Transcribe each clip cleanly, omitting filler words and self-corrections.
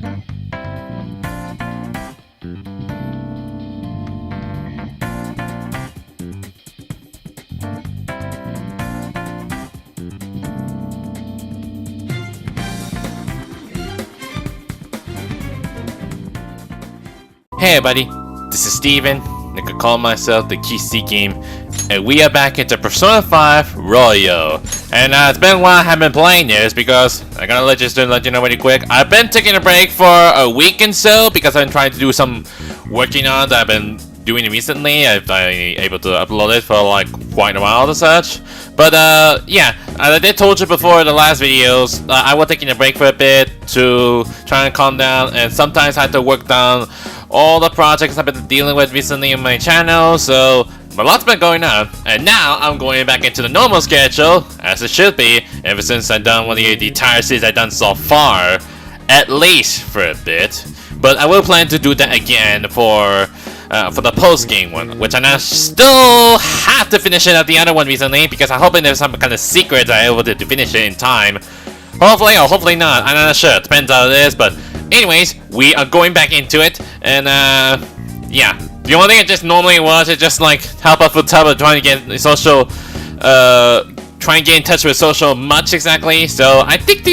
Hey everybody, this is Steven. I could call myself the Key Seeking, and we are back into Persona 5 Royal. And it's been a while I haven't been playing this because I gotta let you know really quick. I've been taking a break for a week and so because I've been trying to do some working on that I've been doing recently. I've been able to upload it for like quite a while and such. But yeah, as I did told you before in the last videos, I was taking a break for a bit to try and calm down, and sometimes I had to work down all the projects I've been dealing with recently on my channel, so a lot's been going on, and now I'm going back into the normal schedule, as it should be, ever since I've done one of the entire series I've done so far, at least for a bit. But I will plan to do that again for the post-game one, which I now still have to finish it at the other one recently, because I'm hoping there's some kind of secret that I'm able to finish it in time. Hopefully, or hopefully not, I'm not sure, it depends how it is, but anyways, we are going back into it, and yeah. The only thing I just normally was is just like help out with Tubba trying to get social, try and get in touch with social much exactly. So I think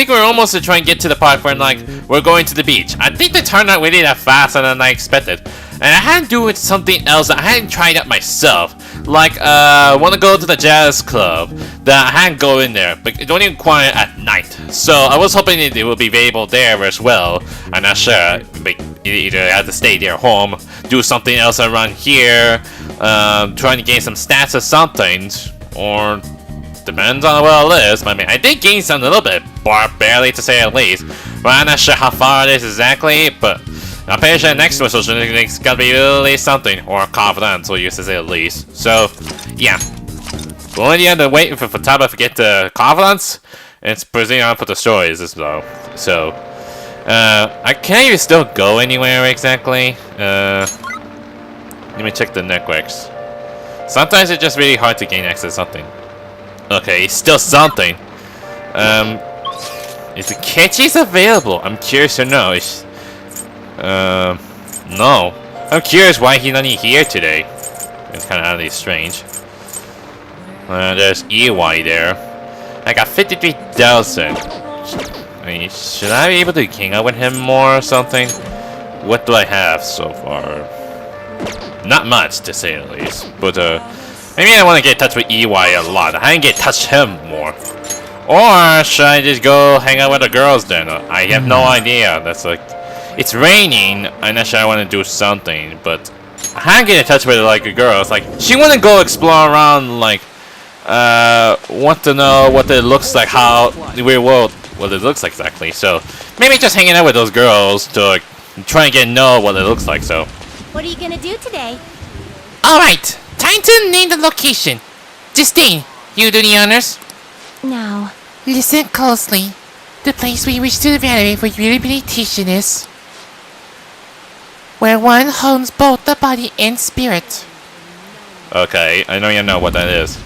we're almost to try and get to the part where like we're going to the beach. I think they turned out really that faster than I expected, and I had to do with something else that I hadn't tried out myself. Like want to go to the jazz club that I hadn't go in there, but it only require at night. So I was hoping it will be available there as well. I'm not sure. Either I have to stay there home, do something else around here, trying to gain some stats or something, or depends on what it is. I mean, I did gain some a little bit, barely to say at least, but I'm not sure how far it is exactly. But I'm pretty sure next to a social it's gotta be really something, or confidence, or you to say at least. So yeah, the only thing I have to wait for Taba to get the confidence, and it's proceeding on for the stories as well. So I can't even still go anywhere exactly. Let me check the networks. Sometimes it's just really hard to gain access to something. Okay, still something. Is the catchies available? I'm curious to know. No. I'm curious why he's not here today. It's kind of really strange. There's EY there. I got 53,000. I mean, should I be able to hang out with him more or something? What do I have so far? Not much, to say the least. But maybe I want to get in touch with EY a lot. I can get in touch with him more. Or should I just go hang out with the girls then? I have no idea. That's like, it's raining. I'm not sure I want to do something, but I can get in touch with like the girls. Like, she want to go explore around, like, want to know what it looks like, how the real world, what it looks like exactly. So maybe just hanging out with those girls to like, try and get to know what it looks like. So what are you gonna do today? Alright, time to name the location. Justine, you do the honors. Now, Listen closely. The place we wish to evaluate for rehabilitation is where one hones both the body and spirit. okay, I know you know what that is.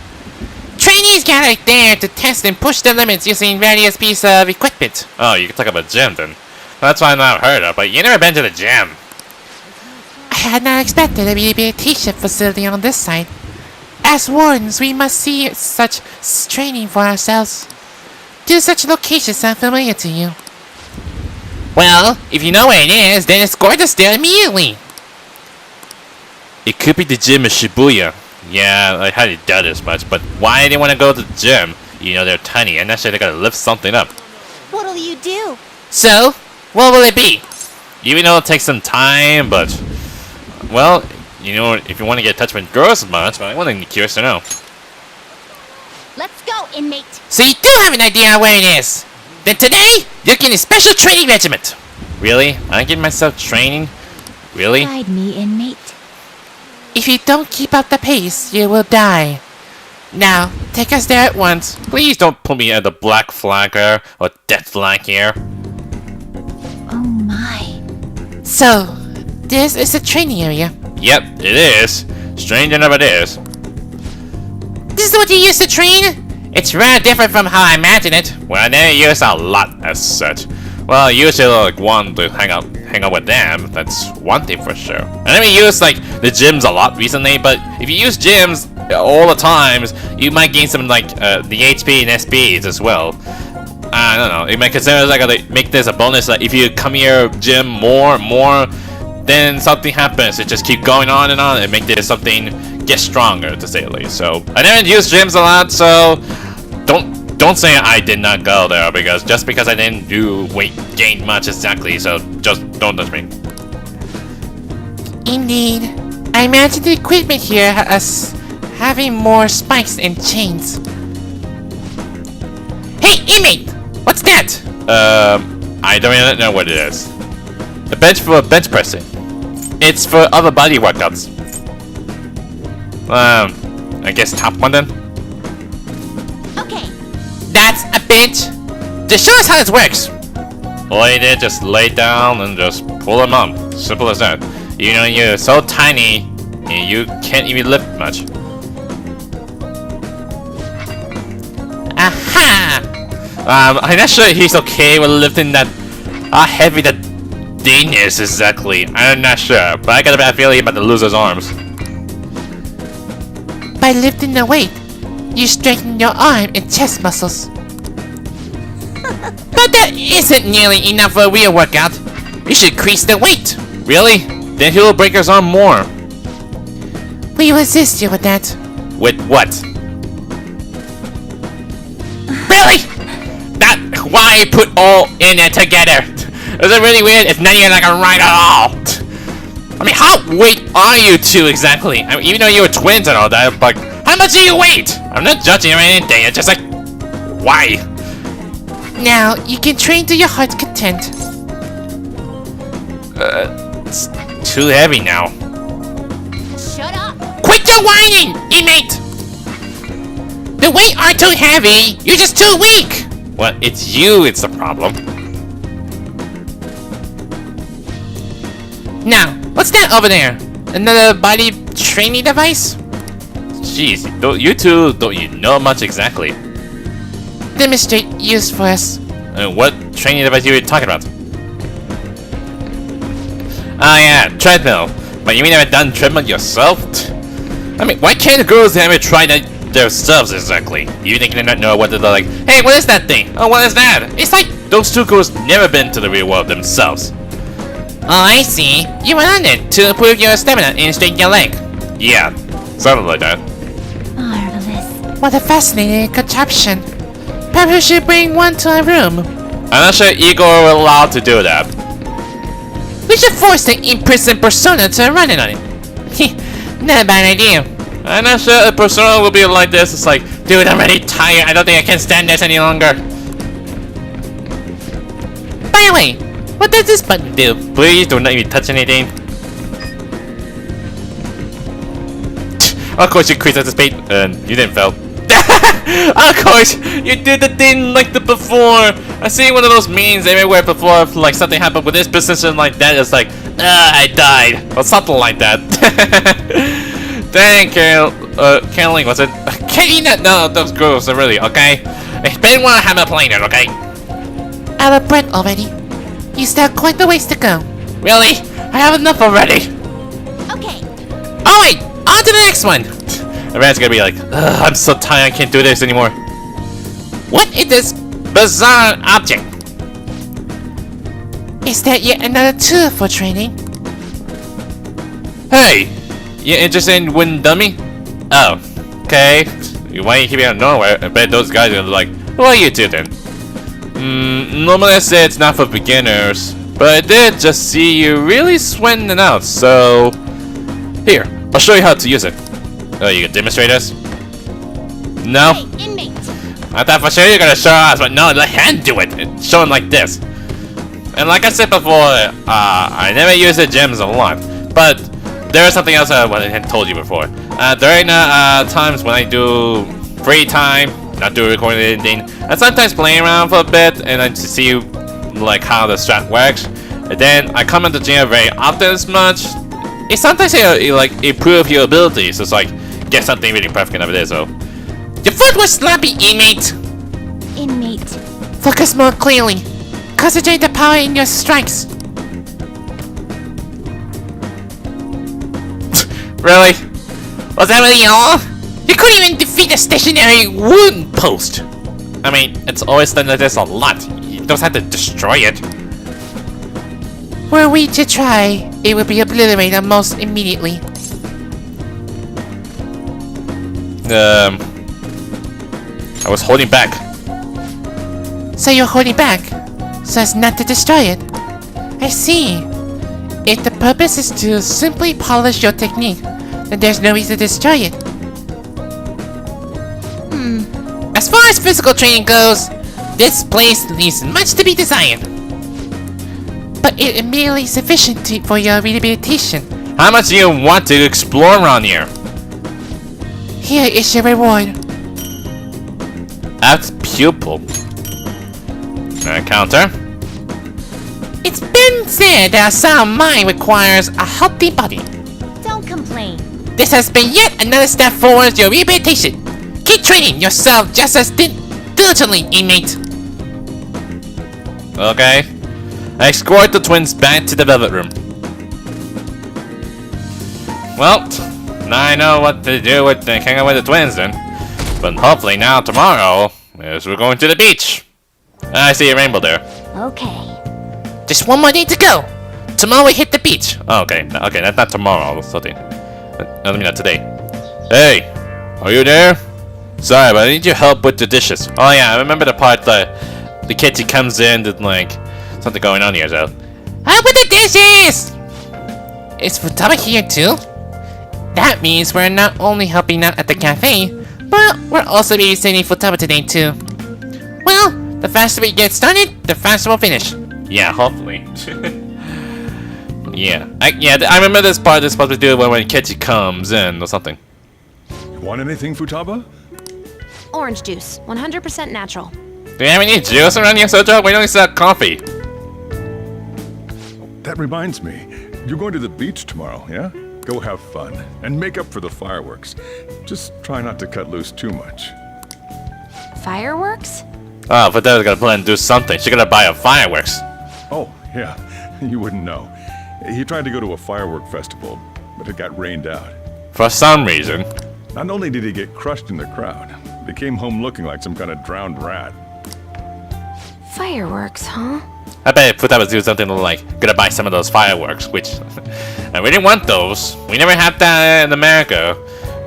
Trainees gather there to test and push the limits using various pieces of equipment. Oh, you can talk about gym then. That's why I've not heard of, but you never been to the gym. I had not expected a rehabilitation facility on this side. As wardens, we must see such training for ourselves. Do such locations sound familiar to you? Well, if you know where it is, then escort us there immediately. It could be the gym in Shibuya. Yeah, I hadn't doubt as much, but why do they want to go to the gym? You know, they're tiny, and actually they gotta lift something up. what'll you do? So, what will it be? Even though it takes some time, but well, you know, if you want to get in touch with girls much, I want to be curious to know. Let's go, inmate. So you do have an idea where it is. Then today, you're getting a special training regiment. Really? I'm getting myself training? Really? Guide me, inmate. If you don't keep up the pace, you will die. Now, take us there at once. Please don't put me at the black flagger or death flag here. Oh my. So, this is the training area. Yep, it is. Strange enough it is. This is what you use to train? It's rather different from how I imagined it. Well, I never use a lot as such. Well, usually like want to hang out with them. That's one thing for sure. I never use like the gyms a lot recently, but if you use gyms all the times, you might gain some like the HP and SPs as well. I don't know. You might consider like make this a bonus. Like if you come here gym more, then something happens. It just keep going on and make this something get stronger to say the least. So I never use gyms a lot, so don't say I did not go there just because I didn't do weight gain much exactly. So just don't touch me. Indeed. I imagine the equipment here has having more spikes and chains. Hey, inmate! What's that? I don't even know what it is. A bench for bench pressing. It's for other body workouts. I guess top one then? Okay. That's a bench. Just show us how this works. All you did, just lay down and just pull them up. Simple as that. You know, you're so tiny, and you can't even lift much. Aha! I'm not sure he's okay with lifting that, how heavy that thing is exactly. I'm not sure, but I got a bad feeling he's about to lose his arms. By lifting the weight, you strengthen your arm and chest muscles. But that isn't nearly enough for a real workout. You should increase the weight. Really? Then he'll break his arm more. We will assist you with that. With what? Really? That why put all in it together? Is it really weird? It's not even like a right at all. I mean, how weight are you two exactly? I mean, even though you were twins and all that, but how much do you weight? I'm not judging or anything. It's just like, why? Now, you can train to your heart's content. It's too heavy now. Shut up. Quit your whining, inmate! The weight aren't too heavy, you're just too weak! Well, it's you, it's the problem. Now, what's that over there? Another body training device? Jeez, you two don't you know much exactly. Demonstrate use for us. What training device are you talking about? Ah yeah, treadmill. But you mean you haven't done treadmill yourself? I mean, why can't the girls ever try that themselves exactly? You think they don't know what they're like, hey, what is that thing? Oh, what is that? It's like those two girls never been to the real world themselves. Oh, I see. You went on it to improve your stamina and straighten your leg. Yeah, something like that. Marvelous. What a fascinating contraption. Perhaps we should bring one to our room. I'm not sure Igor will allow to do that. We should force the in-person persona to run it on it. Not a bad idea. I'm not sure a persona will be like this. It's like, dude, I'm already tired. I don't think I can stand this any longer. By the way, what does this button do? Please do not even touch anything. Of course you quit at the speed, and you didn't fail. Of course, you did the thing like the before. I see one of those memes everywhere before, like something happened with this position like that. It's like, I died, or something like that. Dang, Caroline, was it? Can't no, those girls are really okay. It's been one I haven't played it, okay? Out of breath already. You still have quite the ways to go. Really? I have enough already. Okay. Alright, on to the next one. Everyone's gonna be like, ugh, I'm so tired, I can't do this anymore. What is this Bizarre object. Is that yet another tool for training? Hey, you interested in wooden dummy? Oh, okay. Why are you keeping out of nowhere? I bet those guys are like, who are you two then? Normally I say it's not for beginners, but I did just see you really sweating it out, so... Here, I'll show you how to use it. Oh, you can demonstrate us? No? Hey, inmate. I thought for sure you're gonna show us, but no, let him do it. It's showing like this. And like I said before, I never use the gems a lot, but there is something else I had told you before. During times when I do free time, not do recording anything, I sometimes play around for a bit and I see like how the strat works. And then I come into gym very often as much. It sometimes like improve your abilities. It's like get something really perfect over there. So Your foot was sloppy, inmate. Inmate. Focus more clearly. Concentrate the power in your strikes. Really? Was that really all? You couldn't even defeat a stationary wooden post. I mean, it's always done this a lot. You don't have to destroy it. Were we to try, it would be obliterated almost immediately. I was holding back. So you're holding back, so as not to destroy it. I see. If the purpose is to simply polish your technique, then there's no reason to destroy it. As far as physical training goes, this place leaves much to be desired. But it is merely sufficient for your rehabilitation. How much do you want to explore around here? Here is your reward. That's pupil. Counter. It's been said that a sound mind requires a healthy body. Don't complain. This has been yet another step forward your rehabilitation. Keep training yourself just as diligently, inmate. Okay. I escort the twins back to the velvet room. Well, now I know what to do with hanging out with the twins then. But hopefully now tomorrow, as we're going to the beach. I see a rainbow there. Okay. Just one more day to go. Tomorrow we hit the beach. Oh, okay, that's not tomorrow. That's something. I mean, not today. Hey, are you there? Sorry, but I need your help with the dishes. Oh yeah, I remember the part that the kitty comes in and like something going on here. So. Help with the dishes! Is Futaba here too? That means we're not only helping out at the cafe, but we're also babysitting Futaba today too. Well, the faster we get started, the faster we'll finish. Yeah, hopefully. Yeah, I remember this part. They're supposed to do it when Kitty comes in or something. Want anything, Futaba? Orange juice, 100% natural. Do you have any juice around here, Sojo? We only sell coffee. That reminds me, you're going to the beach tomorrow, yeah? Go have fun and make up for the fireworks. Just try not to cut loose too much. Fireworks? Oh, but they're gonna plan to do something. She's gonna buy a fireworks. Oh, yeah, you wouldn't know. He tried to go to a firework festival, but it got rained out. For some reason. Not only did he get crushed in the crowd, he came home looking like some kind of drowned rat. Fireworks, huh? I bet Futaba was doing something like, gonna buy some of those fireworks, which I really want those. We never have that in America.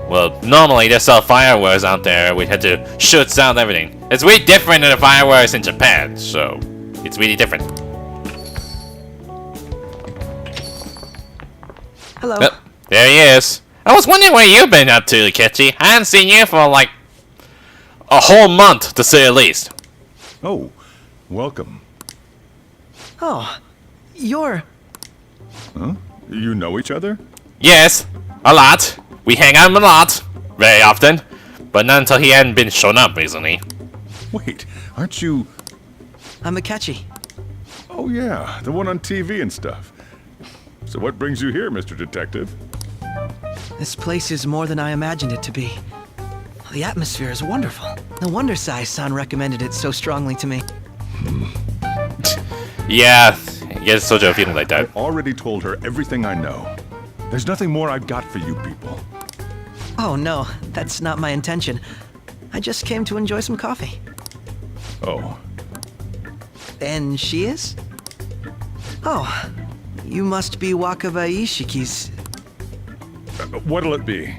Well, normally they sell fireworks out there. We had to shoot sound everything. It's way different than the fireworks in Japan, so it's really different. Hello. Oh, there he is. I was wondering where you've been up to, Ketchy. I haven't seen you for like a whole month, to say the least. Oh, welcome. Oh, you're... Huh? You know each other? Yes, a lot. We hang out a lot, very often, but not until he hadn't been shown up recently. Wait, aren't you... I'm Akechi. Oh yeah, the one on TV and stuff. So what brings you here, Mr. Detective? This place is more than I imagined it to be. The atmosphere is wonderful. No wonder Sai-san recommended it so strongly to me. Yeah, I guess Sojo a feeling like that. I already told her everything I know. There's nothing more I've got for you people. Oh no, that's not my intention. I just came to enjoy some coffee. Oh, And she is? Oh, you must be Wakaba Ishiki's. what'll it be?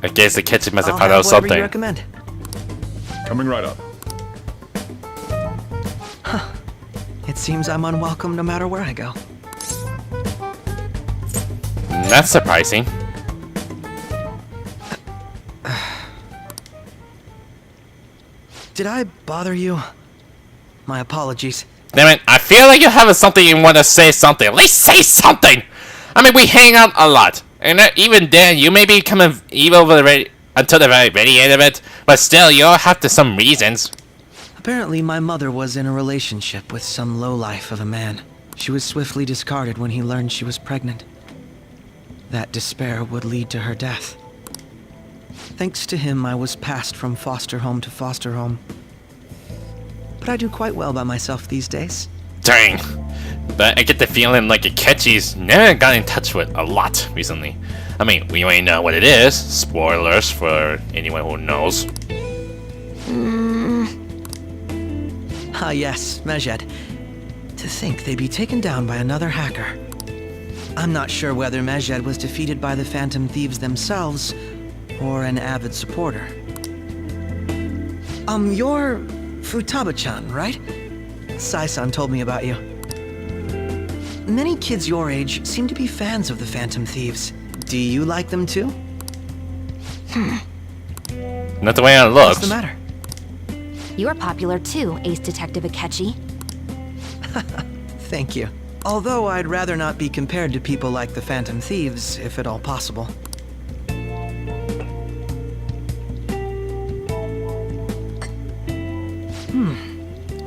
I guess the Ketchy must have I'll found have out whatever you something. recommend. Coming right up. It seems I'm unwelcome no matter where I go. That's surprising. Did I bother you? My apologies. Damn it, I feel like you have something you want to say something. At least say something! I mean, we hang out a lot. And even then, you may be coming evil until the very end of it. But still, you'll have to some reasons. Apparently, my mother was in a relationship with some lowlife of a man. She was swiftly discarded when he learned she was pregnant. That despair would lead to her death. Thanks to him, I was passed from foster home to foster home. But I do quite well by myself these days. Dang. But I get the feeling like Akechi's never got in touch with a lot recently. I mean, we already know what it is. Spoilers for anyone who knows. Ah, yes, Mejed. To think they'd be taken down by another hacker. I'm not sure whether Mejed was defeated by the Phantom Thieves themselves, or an avid supporter. You're Futaba-chan, right? Sai-san told me about you. Many kids your age seem to be fans of the Phantom Thieves. Do you like them too? Not the way it looks. What's the matter? You're popular too, Ace Detective Akechi. Thank you. Although I'd rather not be compared to people like the Phantom Thieves, if at all possible.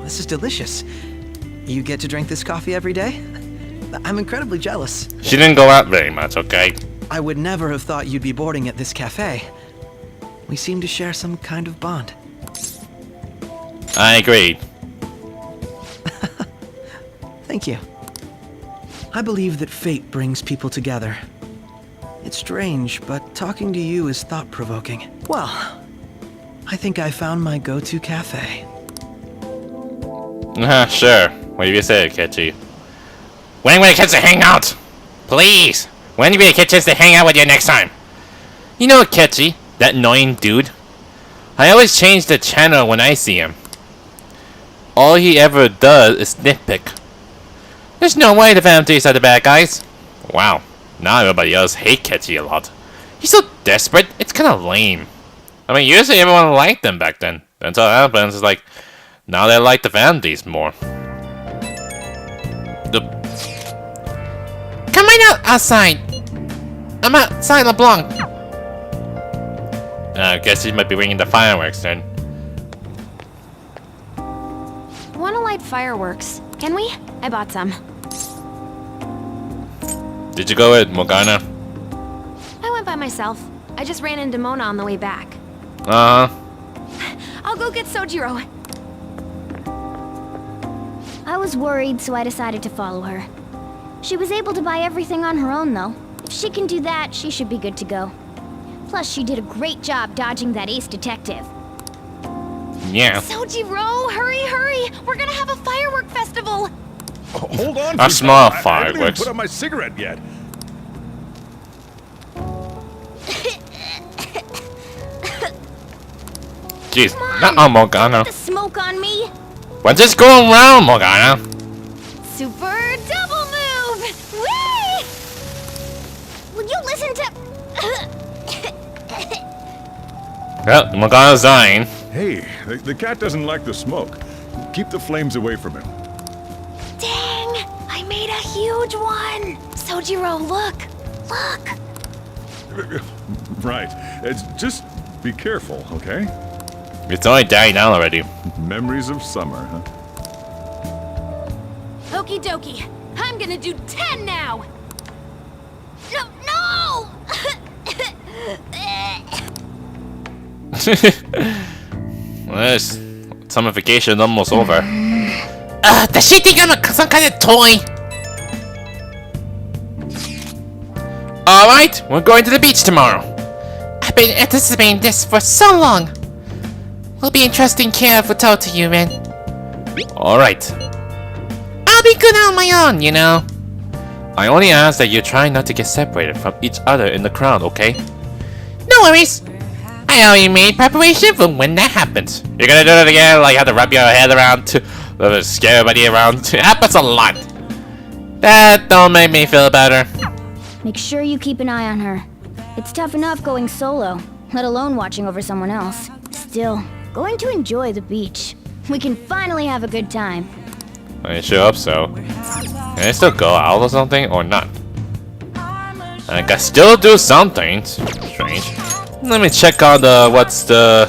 This is delicious. You get to drink this coffee every day? I'm incredibly jealous. She didn't go out very much, okay? I would never have thought you'd be boarding at this cafe. We seem to share some kind of bond. I agree. Thank you. I believe that fate brings people together. It's strange, but talking to you is thought-provoking. Well, I think I found my go-to cafe. Sure. What do you say, Akechi? When will I catch to hang out? Please! When will I catch us to hang out with you next time? You know Akechi, that annoying dude? I always change the channel when I see him. All he ever does is nitpick. There's no way the Phantom Thieves are the bad guys. Wow, now everybody else hates Akechi a lot. He's so desperate, it's kinda lame. I mean, usually everyone liked them back then. Until that happens, it's like, now they like the Phantom Thieves more. Come right outside. I'm outside LeBlanc. I guess he might be bringing the fireworks then. Wanna light fireworks? Can we? I bought some. Did you go with Morgana? I went by myself. I just ran into Mona on the way back. I'll go get Sojiro. I was worried, so I decided to follow her. She was able to buy everything on her own, though. If she can do that, she should be good to go. Plus, she did a great job dodging that ace detective. Yeah. Sojiro, hurry, hurry! We're gonna have a firework festival! Oh, hold on. A Futaba. small I haven't even fireworks. put out my cigarette yet. Jeez, not on Morgana. The smoke on me! What's this going around, Morgana? Super double move! Whee! Will you listen to... Well, Morgana's dying. Hey, the cat doesn't like the smoke. Keep the flames away from him. Dang! I made a huge one! Sojiro, look! Look! Right. It's just be careful, okay? It's only dying down already. Memories of summer, huh? Okie dokie. I'm gonna do 10 now! No! No! Well, this summification is almost over. Does she think I'm some kind of toy? Alright, we're going to the beach tomorrow. I've been anticipating this for so long. Will be interesting care for to you, man. Alright. I'll be good on my own, you know. I only ask that you try not to get separated from each other in the crowd, okay? No worries. I already made preparation for when that happens. You're gonna do it again, like have to wrap your head around to scare everybody around. It happens a lot. That don't make me feel better. Make sure you keep an eye on her. It's tough enough going solo, let alone watching over someone else. Still, going to enjoy the beach. We can finally have a good time. I sure hope so. Can I still go out or something, or not? I can still do something. Strange. Let me check on what's the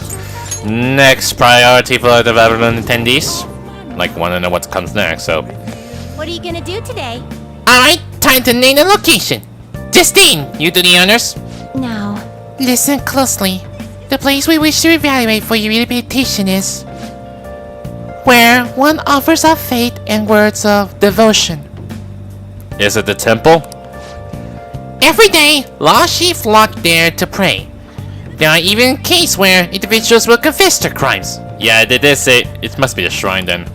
next priority for the development attendees. Like, wanna know what comes next, so. What are you gonna do today? Alright, time to name the location. Justine, you do the honors. Now, Listen closely. The place we wish to evaluate for your rehabilitation is... where one offers up faith and words of devotion. Is it the temple? Every day, lost sheep flock there to pray. There are even cases where individuals will confess their crimes. Yeah, they did say it must be a shrine then.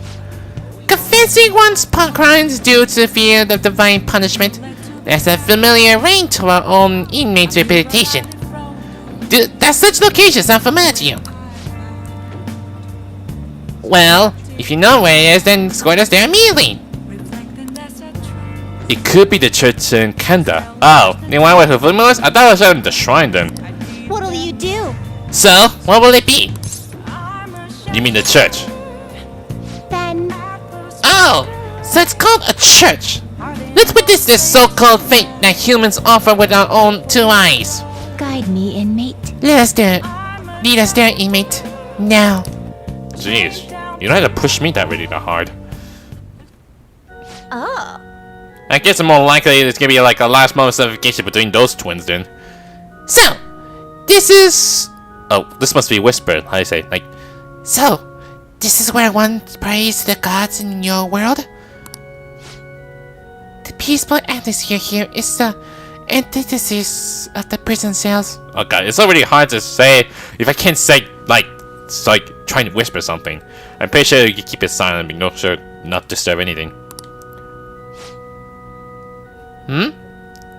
Confessing one's crimes due to fear of divine punishment. That's a familiar ring to our own inmates' reputation. Does such locations sound familiar to you? Well, if you know where it is, then escort us there immediately. It could be the church in Kenda. Oh, you want to where Flimos? I thought it was the shrine then. What'll you do? So, what will it be? You mean the church? Then, Oh, so it's called a church. Let's witness this so-called faith that humans offer with our own two eyes. Guide me, inmate. Let us there. Lead us there, inmate. Now. Jeez, you don't have to push me that really that hard. Oh. I guess it's more likely it's gonna be like a last moment certification between those twins then. So, this is... Oh, this must be whispered. How do you say? Like, So, this is where one prays to the gods in your world? The peaceful atmosphere here is the antithesis of the prison cells. oh god, it's already hard to say if I can't say like, it's like trying to whisper something. I'm pretty sure you can keep it silent, but not sure not disturb anything.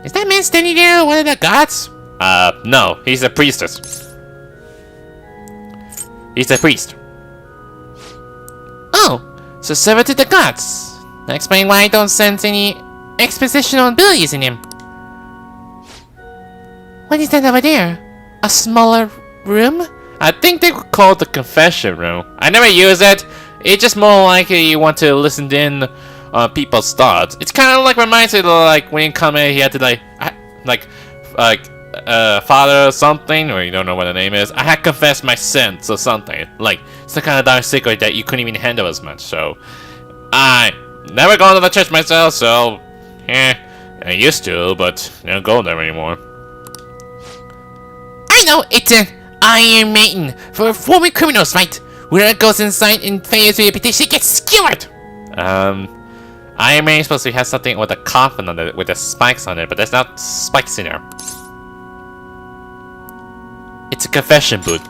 Is that man standing there one of the gods? No, he's a priestess. He's a priest. Oh, so servant to the gods. That explains why I don't sense any expositional abilities in him. What is that over there? A smaller room? I think they would call it the confession room. I never use it. It's just more like you want to listen in on people's thoughts. It's kind of like reminds me of like when you come in, he had to father or something, or you don't know what the name is. I had confessed my sins or something. Like some kind of dark secret that you couldn't even handle as much. So I never gone to the church myself. So I used to, but I don't go there anymore. I know, it's an Iron Maiden for a former criminals fight. Whoever goes inside and fails with reputation gets skewered. Iron Man is supposed to have something with a coffin on it, with the spikes on it, but there's not spikes in there. It's a confession booth.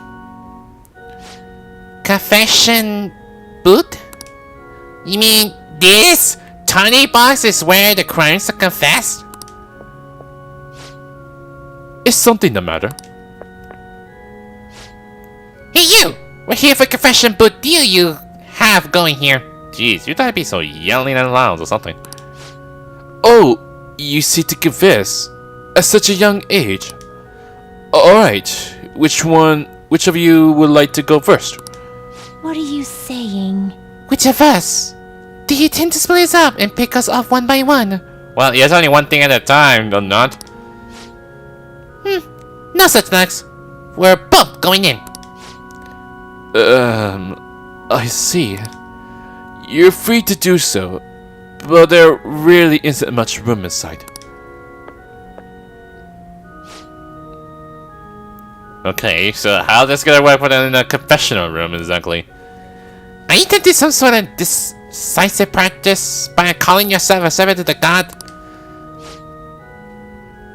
Confession booth? You mean this tiny box is where the crimes are confessed? Is something the matter? Hey you! We're here for confession booth deal you have going here. Jeez, you thought I'd be so yelling and loud or something. Oh, you seek to confess at such a young age. Alright, which of you would like to go first? What are you saying? Which of us? Do you tend to split us up and pick us off one by one? Well, there's only one thing at a time, or not? No such luck. We're both going in. I see. You're free to do so, but there really isn't much room inside. Okay, so how this gonna work in a confessional room exactly? Are you going to do some sort of decisive practice by calling yourself a servant to the god?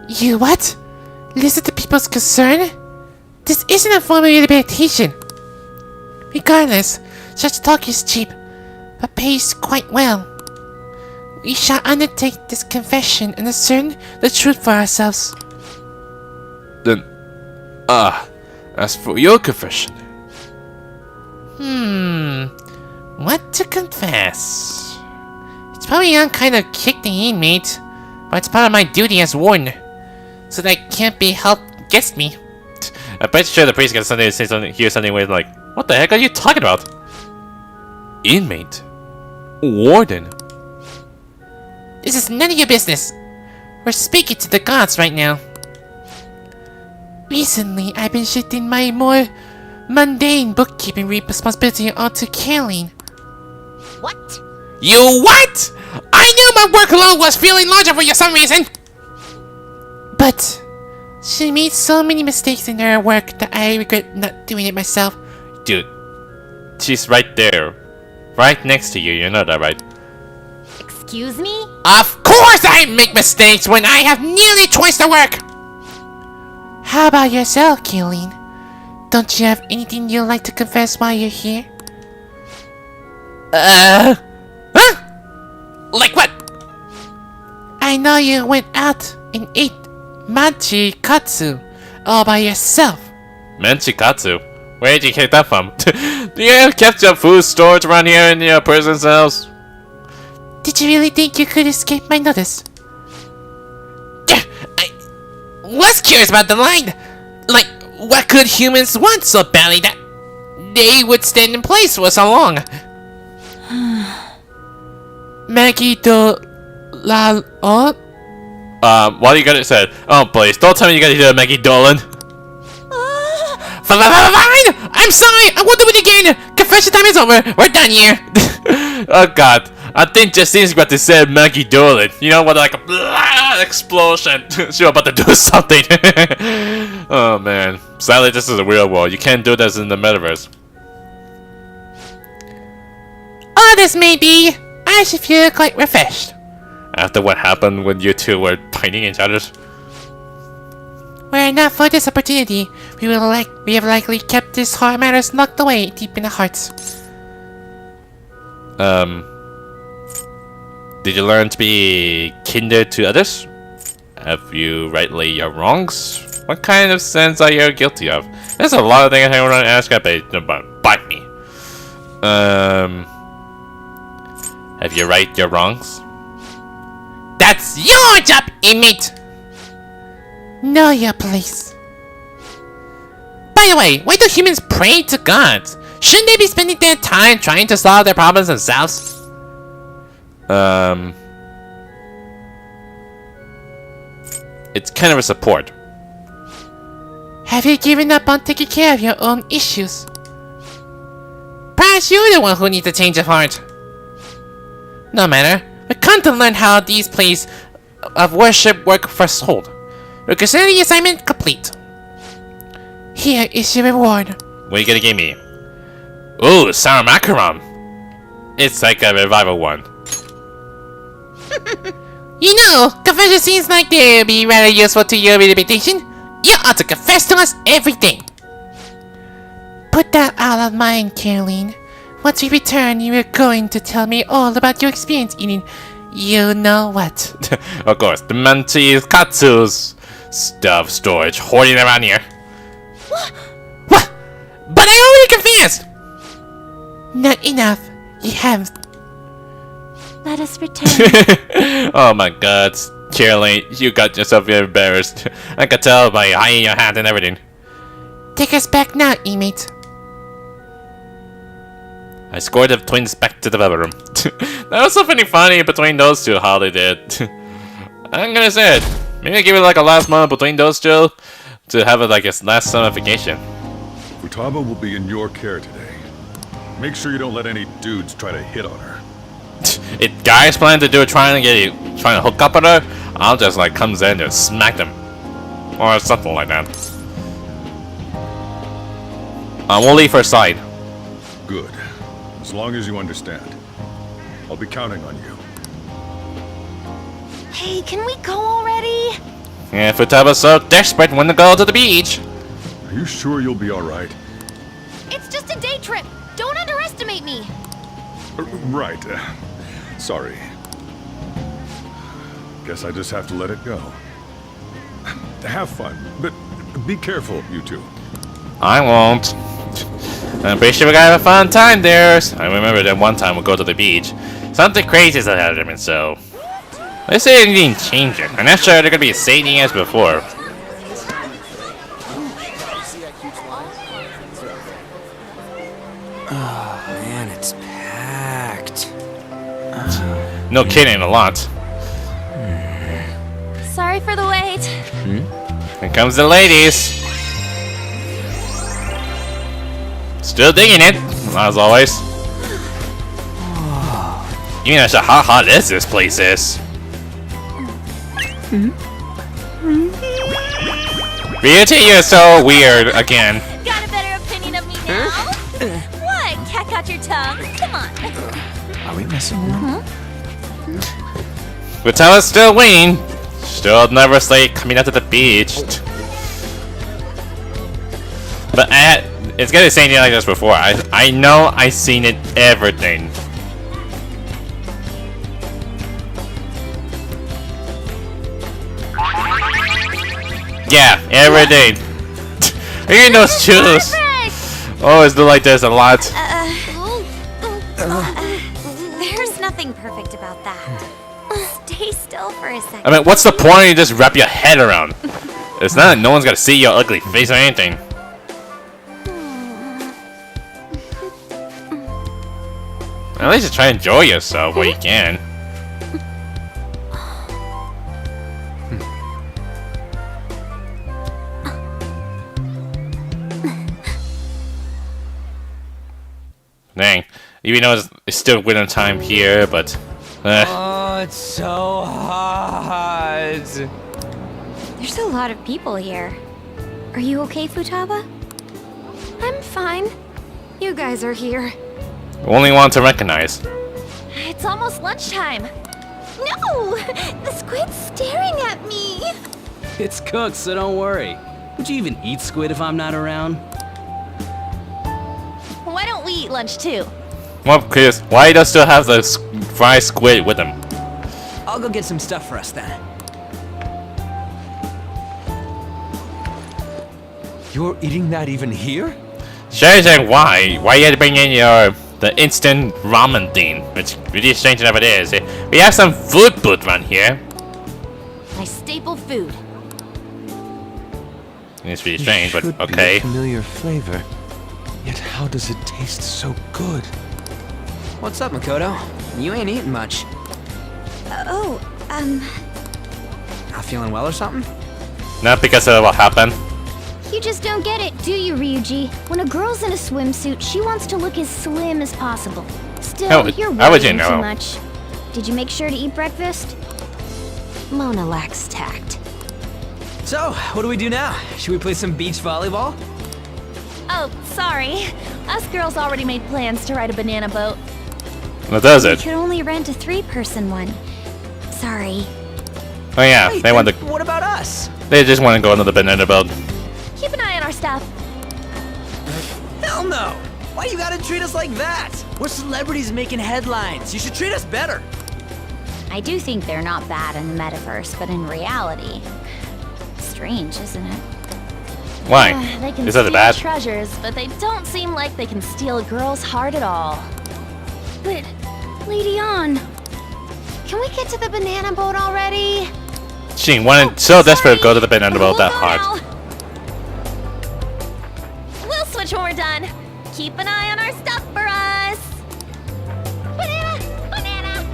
You what? Listen to people's concern? This isn't a form of rehabilitation. Regardless, such talk is cheap, but pays quite well. We shall undertake this confession and discern the truth for ourselves. Then, as for your confession, What to confess? It's probably not kind of kick the inmate, but it's part of my duty as warden, so that it can't be held against me. I'm pretty sure the priest gets something to say something, hear something with like, what the heck are you talking about? inmate, warden. This is none of your business. We're speaking to the gods right now. Recently, I've been shifting my more mundane bookkeeping responsibility onto Kaylin. What? You what? I knew my workload was feeling larger for you some reason! But she made so many mistakes in her work that I regret not doing it myself. Dude, she's right there. Right next to you, you know that, right? Excuse me? Of course I make mistakes when I have nearly twice the work! How about yourself, Kaylene? Don't you have anything you'd like to confess while you're here? Huh? Like what? I know you went out and ate manchi katsu all by yourself. Menchikatsu? Where did you get that from? Do you have kept your food storage around here in your prison cells? Did you really think you could escape my notice? I was curious about the line. Like, what could humans want so badly that they would stand in place for so long? Maggie do la oh? What are you gonna say? Oh, please, don't tell me you gotta do a Maggie Dolan. Fine! I'm sorry! I won't do it again! Confession time is over! We're done here! Oh god, I think Justine's about to say Maggie Dolan. You know what, like a blah, explosion. She's about to do something. Oh man, sadly this is a real world. You can't do this in the metaverse. All this may be, I should feel quite refreshed. After what happened when you two were fighting each other. Were it not for this opportunity, we have likely kept this hard matters locked away deep in our hearts. Did you learn to be kinder to others? Have you rightly your wrongs? What kind of sins are you guilty of? There's a lot of things I want to ask about. Bite me. Have you right your wrongs? That's your job, inmate! Know your place. By the way, why do humans pray to gods? Shouldn't they be spending their time trying to solve their problems themselves? It's kind of a support. Have you given up on taking care of your own issues? Perhaps you're the one who needs a change of heart. No matter, we come to learn how these places of worship work firsthold. We consider the assignment complete. Here is your reward. What are you gonna give me? Ooh, sour macaron. It's like a revival one. You know, confession seems like they'll be rather useful to your reputation. You ought to confess to us everything. Put that out of mind, Caroline. Once we return, you are going to tell me all about your experience eating you know what. Of course, the Manchi Katsu's stuff storage hoarding around here. What? But I already confessed! Not enough. You have. Let us return. Oh my god, Caroline, you got yourself embarrassed. I could tell by hiding your hat and everything. Take us back now, inmate. I scored the twins back to the bedroom. That was something funny between those two, how they did. I'm gonna say it. Maybe give it like a last moment between those two to have it like its last summification. Futaba will be in your care today. Make sure you don't let any dudes try to hit on her. If guys plan to do it, trying to hook up with her, I'll just like comes in and smack them, or something like that. We'll leave her side. Good. As long as you understand. I'll be counting on you. Hey, can we go already? Yeah, Futaba's so desperate when to go to the beach. Are you sure you'll be alright? It's just a day trip. Don't underestimate me. Right. Sorry. Guess I just have to let it go. Have fun, but be careful, you two. I won't. I'm pretty sure we're gonna have a fun time there. I remember that one time we'll go to the beach. Something crazy has happened, so let's say anything changes. I'm not sure they're gonna be as sane as before. Oh man, it's packed. No kidding, a lot. Sorry for the wait. Here comes the ladies. Still digging it, as always. You know how hot this place is. Beauty, you're so weird again. Got a better opinion of me now? What? Cat got your tongue? Come on. Are we messing around? Futala's still waiting. Still nervously coming out to the beach. But it's gonna say anything like this before. I know I've seen it everything. Yeah, everything. Look at those shoes. Always do like this a lot. There's nothing perfect about that. Stay still for a second. I mean, what's the point? You just wrap your head around. It's not like no one's gonna see your ugly face or anything. At least just try to enjoy yourself while you can. Dang. Even though it's still winter time here, but... Oh, it's so hot. There's a lot of people here. Are you okay, Futaba? I'm fine. You guys are here. Only one to recognize. It's almost lunchtime. No! The squid's staring at me! It's cooked, so don't worry. Would you even eat squid if I'm not around? Why don't we eat lunch too? Well, Chris, why does still have the fried squid with him? I'll go get some stuff for us then. You're eating that even here? Seriously, why? Why you had to bring in the instant ramen thing? Which really strange enough it is. We have some food booth around here. My staple food. It's really strange, but Should be a okay. familiar flavor. Yet how does it taste so good? What's up, Makoto? You ain't eating much. Not feeling well or something? Not because of what happened. You just don't get it, do you, Ryuji? When a girl's in a swimsuit, she wants to look as slim as possible. Still, How- you're how would you worrying know? too much. Did you make sure to eat breakfast? Mona lacks tact. So, what do we do now? Should we play some beach volleyball? Oh, sorry. Us girls already made plans to ride a banana boat. What does We it? could only rent a 3-person one. Sorry. Oh yeah, Hey, they want to. then what about us? They just want to go into the banana boat. Keep an eye on our stuff. Hell no! Why you gotta treat us like that? We're celebrities making headlines. You should treat us better. I do think they're not bad in the metaverse, but in reality... Strange, isn't it? Why? They can Is that steal bad? treasures, but they don't seem like they can steal a girl's heart at all. But, Lady On, can we get to the banana boat already? She wanted so desperate to go to the banana boat that hard. We'll switch when we're done. Keep an eye on our stuff for us. Banana! Banana!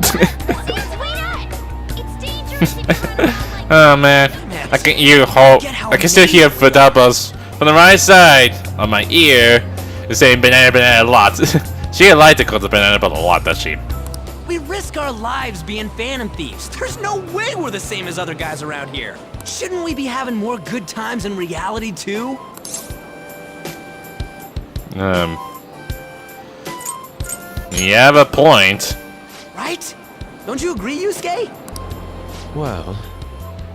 Sweetheart! It's dangerous if you run around like Oh man, I can hear I can still hear Futaba's from the right side on my ear. It's saying banana banana a lot. She liked to go to the banana boat a lot, does she? We risk our lives being phantom thieves. There's no way we're the same as other guys around here. Shouldn't we be having more good times in reality too? You have a point. Right? Don't you agree, Yusuke? Well,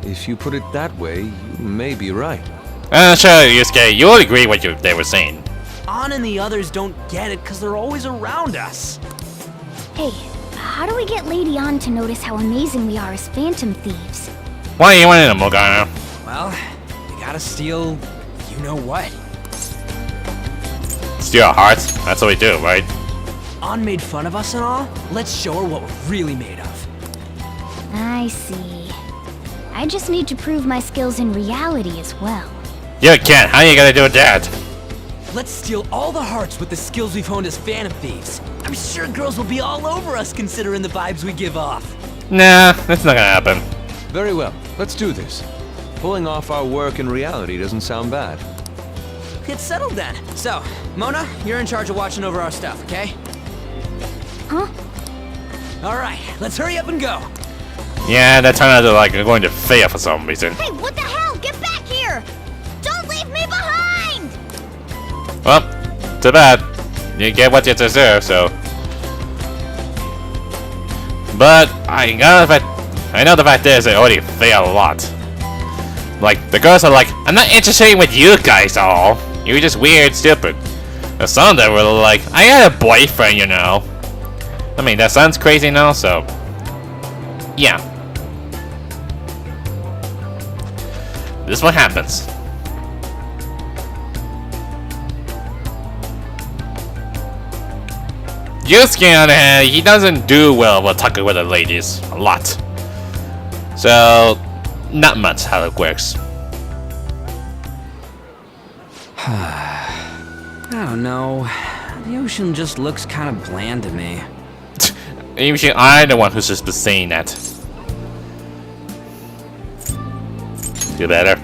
if you put it that way, you may be right. Sure, Yusuke, you'll agree what they were saying. On and the others don't get it because they're always around us. Hey, how do we get Lady On to notice how amazing we are as phantom thieves? Why you wanting a Morgana? Well, we gotta steal you know what. Steal our hearts? That's what we do, right? On made fun of us and all. Let's show her what we're really made of. I see. I just need to prove my skills in reality as well. You can't. How you gonna do that? Let's steal all the hearts with the skills we've honed as phantom thieves. I'm sure girls will be all over us considering the vibes we give off. Nah, that's not gonna happen. Very well, let's do this. Pulling off our work in reality doesn't sound bad. It's settled then. So, Mona, you're in charge of watching over our stuff, okay? Huh? Alright, let's hurry up and go. Yeah, that turned out to like going to fail for some reason. Hey, what the hell? Get back here! Don't leave me behind! Well, too bad. You get what you deserve, so. But I know the fact is I already fail a lot. Like, the girls are like, I'm not interested in what you guys are all. You're just weird, stupid. And some of them were like, I got a boyfriend, you know. I mean, that sounds crazy now, so... yeah. This is what happens. Yusuke, on the other hand, he doesn't do well with talking with the ladies. A lot. So, not much how it works. I don't know. The ocean just looks kind of bland to me. Usually I'm the one who's just been saying that. Feel better?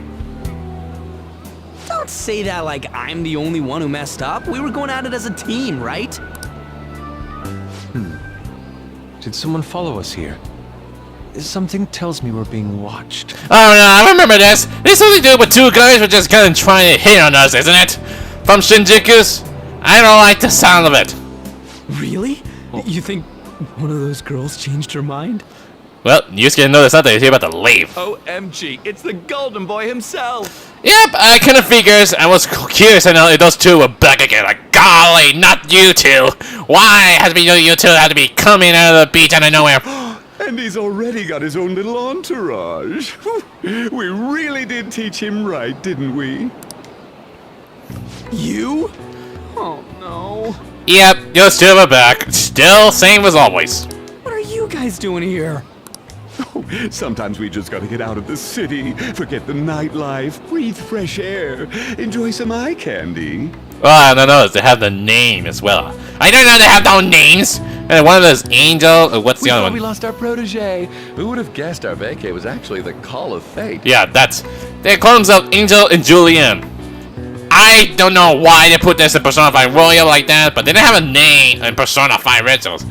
Don't say that like I'm the only one who messed up. We were going at it as a team, right? Did someone follow us here? Something tells me we're being watched. Oh no, I remember this! This only do with two guys were just kind of trying to hit on us, isn't it? From Shinjuku's? I don't like the sound of it. Really? You think one of those girls changed her mind? Well, Yusuke noticed something, he's about to leave. OMG, it's the Golden Boy himself! Yep, I kind of figures. I was curious to know if those two were back again. Like, golly, not you two! Why has you two had to be coming out of the beach out of nowhere? And he's already got his own little entourage. We really did teach him right, didn't we? You? Oh no. Yep, those two are back. Still same as always. What are you guys doing here? Sometimes we just gotta get out of the city, forget the nightlife, breathe fresh air, enjoy some eye candy. Oh, I don't know, they have the name as well. I don't know they have no names! And one of those Angel, or what's the other one? We lost our protege. Who would have guessed our vacay was actually the call of fate? Yeah, they call themselves Angel and Julian. I don't know why they put this in Persona 5 Royal like that, but they didn't have a name in Persona 5 Rituals.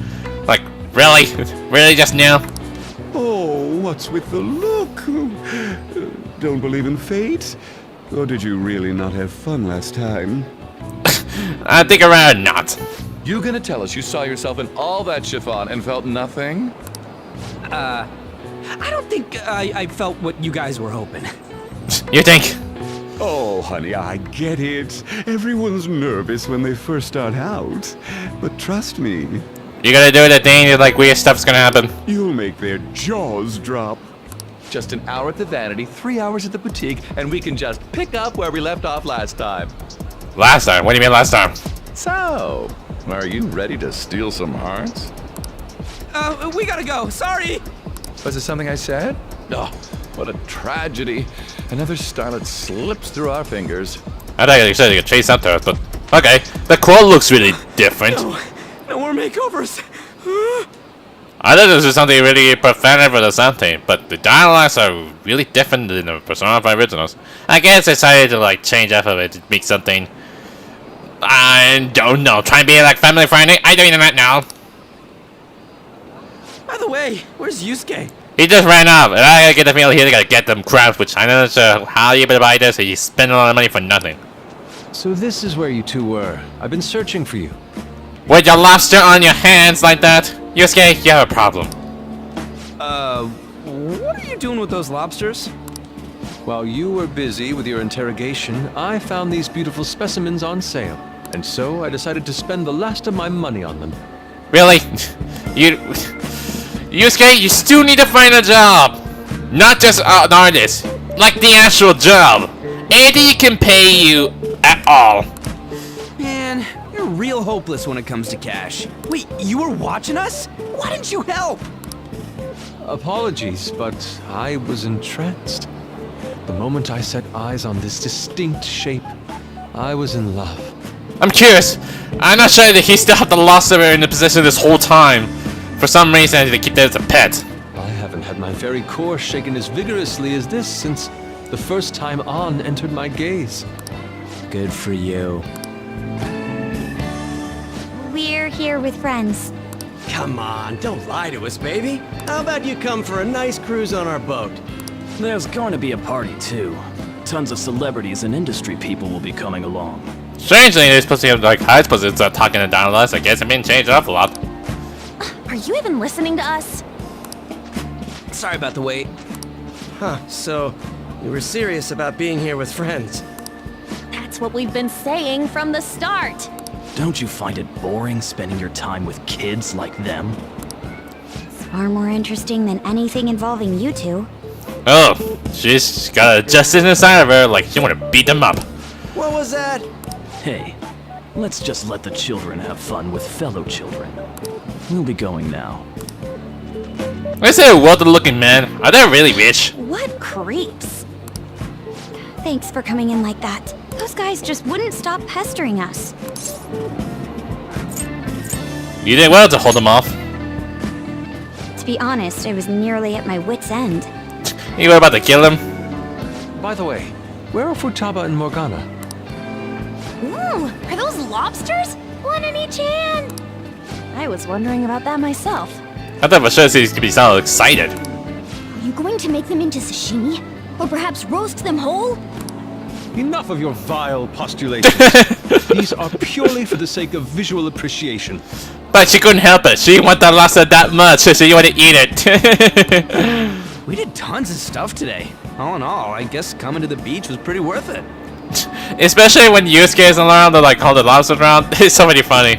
Like, really? Really just now? Oh, what's with the look? Don't believe in fate? Or did you really not have fun last time? I think around not. You gonna tell us you saw yourself in all that chiffon and felt nothing? I don't think I felt what you guys were hoping. You think? Oh, honey, I get it. Everyone's nervous when they first start out. But trust me, You gotta do the thing, like weird stuff's gonna happen. you'll make their jaws drop. Just an hour at the Vanity, 3 hours at the boutique, and we can just pick up where we left off last time. Last time? What do you mean last time? So, are you ready to steal some hearts? We gotta go. Sorry. Was it something I said? Oh, what a tragedy. Another starlet slips through our fingers. I thought you said you could chase after us, but okay. The quote looks really different. No more makeovers. I thought this was something really profound for the something, but the dialogues are really different than the Persona 5 originals. I guess I decided to like change up of it to make something. I don't know. Try and be like family friendly. I don't even know. By the way, where's Yusuke? He just ran off, and I get the feeling he's gonna get them crabs, which I'm not sure how you would buy this, so you spend a lot of money for nothing. So this is where you two were. I've been searching for you. With your lobster on your hands like that, Yusuke, you have a problem. What are you doing with those lobsters? While you were busy with your interrogation, I found these beautiful specimens on sale. And so I decided to spend the last of my money on them. Really? Yusuke, you still need to find a job. Not just an artist. Like the actual job. Anything can pay you at all. Man, you're real hopeless when it comes to cash. Wait, you were watching us? Why didn't you help? Apologies, but I was entranced. The moment I set eyes on this distinct shape, I was in love. I'm curious. I'm not sure that he still had the lobster in the position this whole time. For some reason, they keep that as a pet. I haven't had my very core shaken as vigorously as this since the first time An entered my gaze. Good for you. We're here with friends. Come on, don't lie to us, baby. How about you come for a nice cruise on our boat? There's going to be a party, too. Tons of celebrities and industry people will be coming along. Strangely, they're supposed to have, like, high supposed to start talking to Donald. I guess it's been changed up a lot. Are you even listening to us? Sorry about the wait. Huh, so you were serious about being here with friends. That's what we've been saying from the start. Don't you find it boring spending your time with kids like them? It's far more interesting than anything involving you two. Oh, she's got a Justine inside of her, like she want to beat them up. What was that? Hey, let's just let the children have fun with fellow children. We'll be going now. I say a well-looking man. Are they really rich? What creeps. Thanks for coming in like that. Those guys just wouldn't stop pestering us. You did well to hold them off. To be honest, I was nearly at my wit's end. You were about to kill him. By the way, where are Futaba and Morgana? Ooh, are those lobsters? One in each hand. I was wondering about that myself. I thought for sure he's gonna be so excited. Are you going to make them into sashimi? Or perhaps roast them whole? Enough of your vile postulations. These are purely for the sake of visual appreciation. But she couldn't help it. She wanted the lobster that much, so you want to eat it. We did tons of stuff today. All in all, I guess coming to the beach was pretty worth it. Especially when Yusuke is around, to like call the lobsters around. It's so many funny.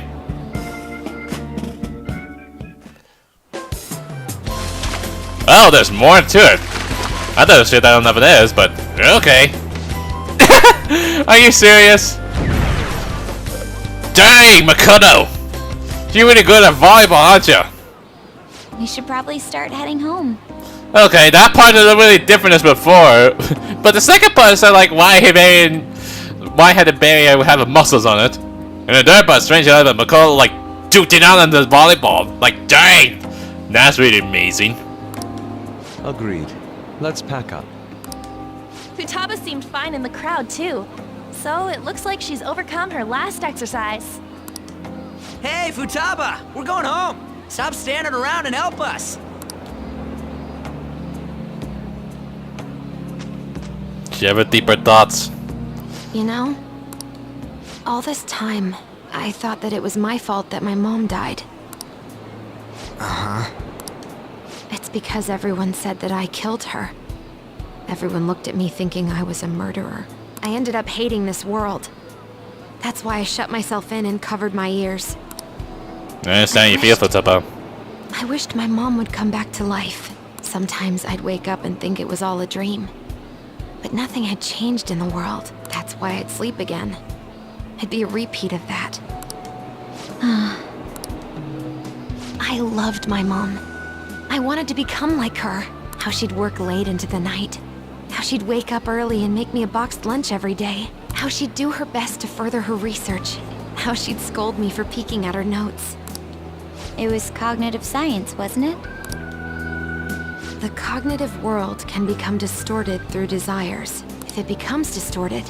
Oh, there's more to it. I thought it was shit I don't know what it is, but okay. Are you serious? Dang, Makoto! You're really good at volleyball, aren't you? We should probably start heading home. Okay, that part is really different as before. But the second part is like, why had the barrier have muscles on it? And the third part, strange enough, but Makoto like duked out on the volleyball. Like, dang! That's really amazing. Agreed. Let's pack up. Futaba seemed fine in the crowd, too. So it looks like she's overcome her last exercise. Hey, Futaba! We're going home! Stop standing around and help us! Do you have deeper thoughts? You know, all this time, I thought that it was my fault that my mom died. Uh-huh. It's because everyone said that I killed her. Everyone looked at me thinking I was a murderer. I ended up hating this world. That's why I shut myself in and covered my ears. I understand you feel, Futaba. I wished my mom would come back to life. Sometimes I'd wake up and think it was all a dream. But nothing had changed in the world. That's why I'd sleep again. It'd be a repeat of that. I loved my mom. I wanted to become like her. How she'd work late into the night. How she'd wake up early and make me a boxed lunch every day. How she'd do her best to further her research. How she'd scold me for peeking at her notes. It was cognitive science, wasn't it? The cognitive world can become distorted through desires. If it becomes distorted,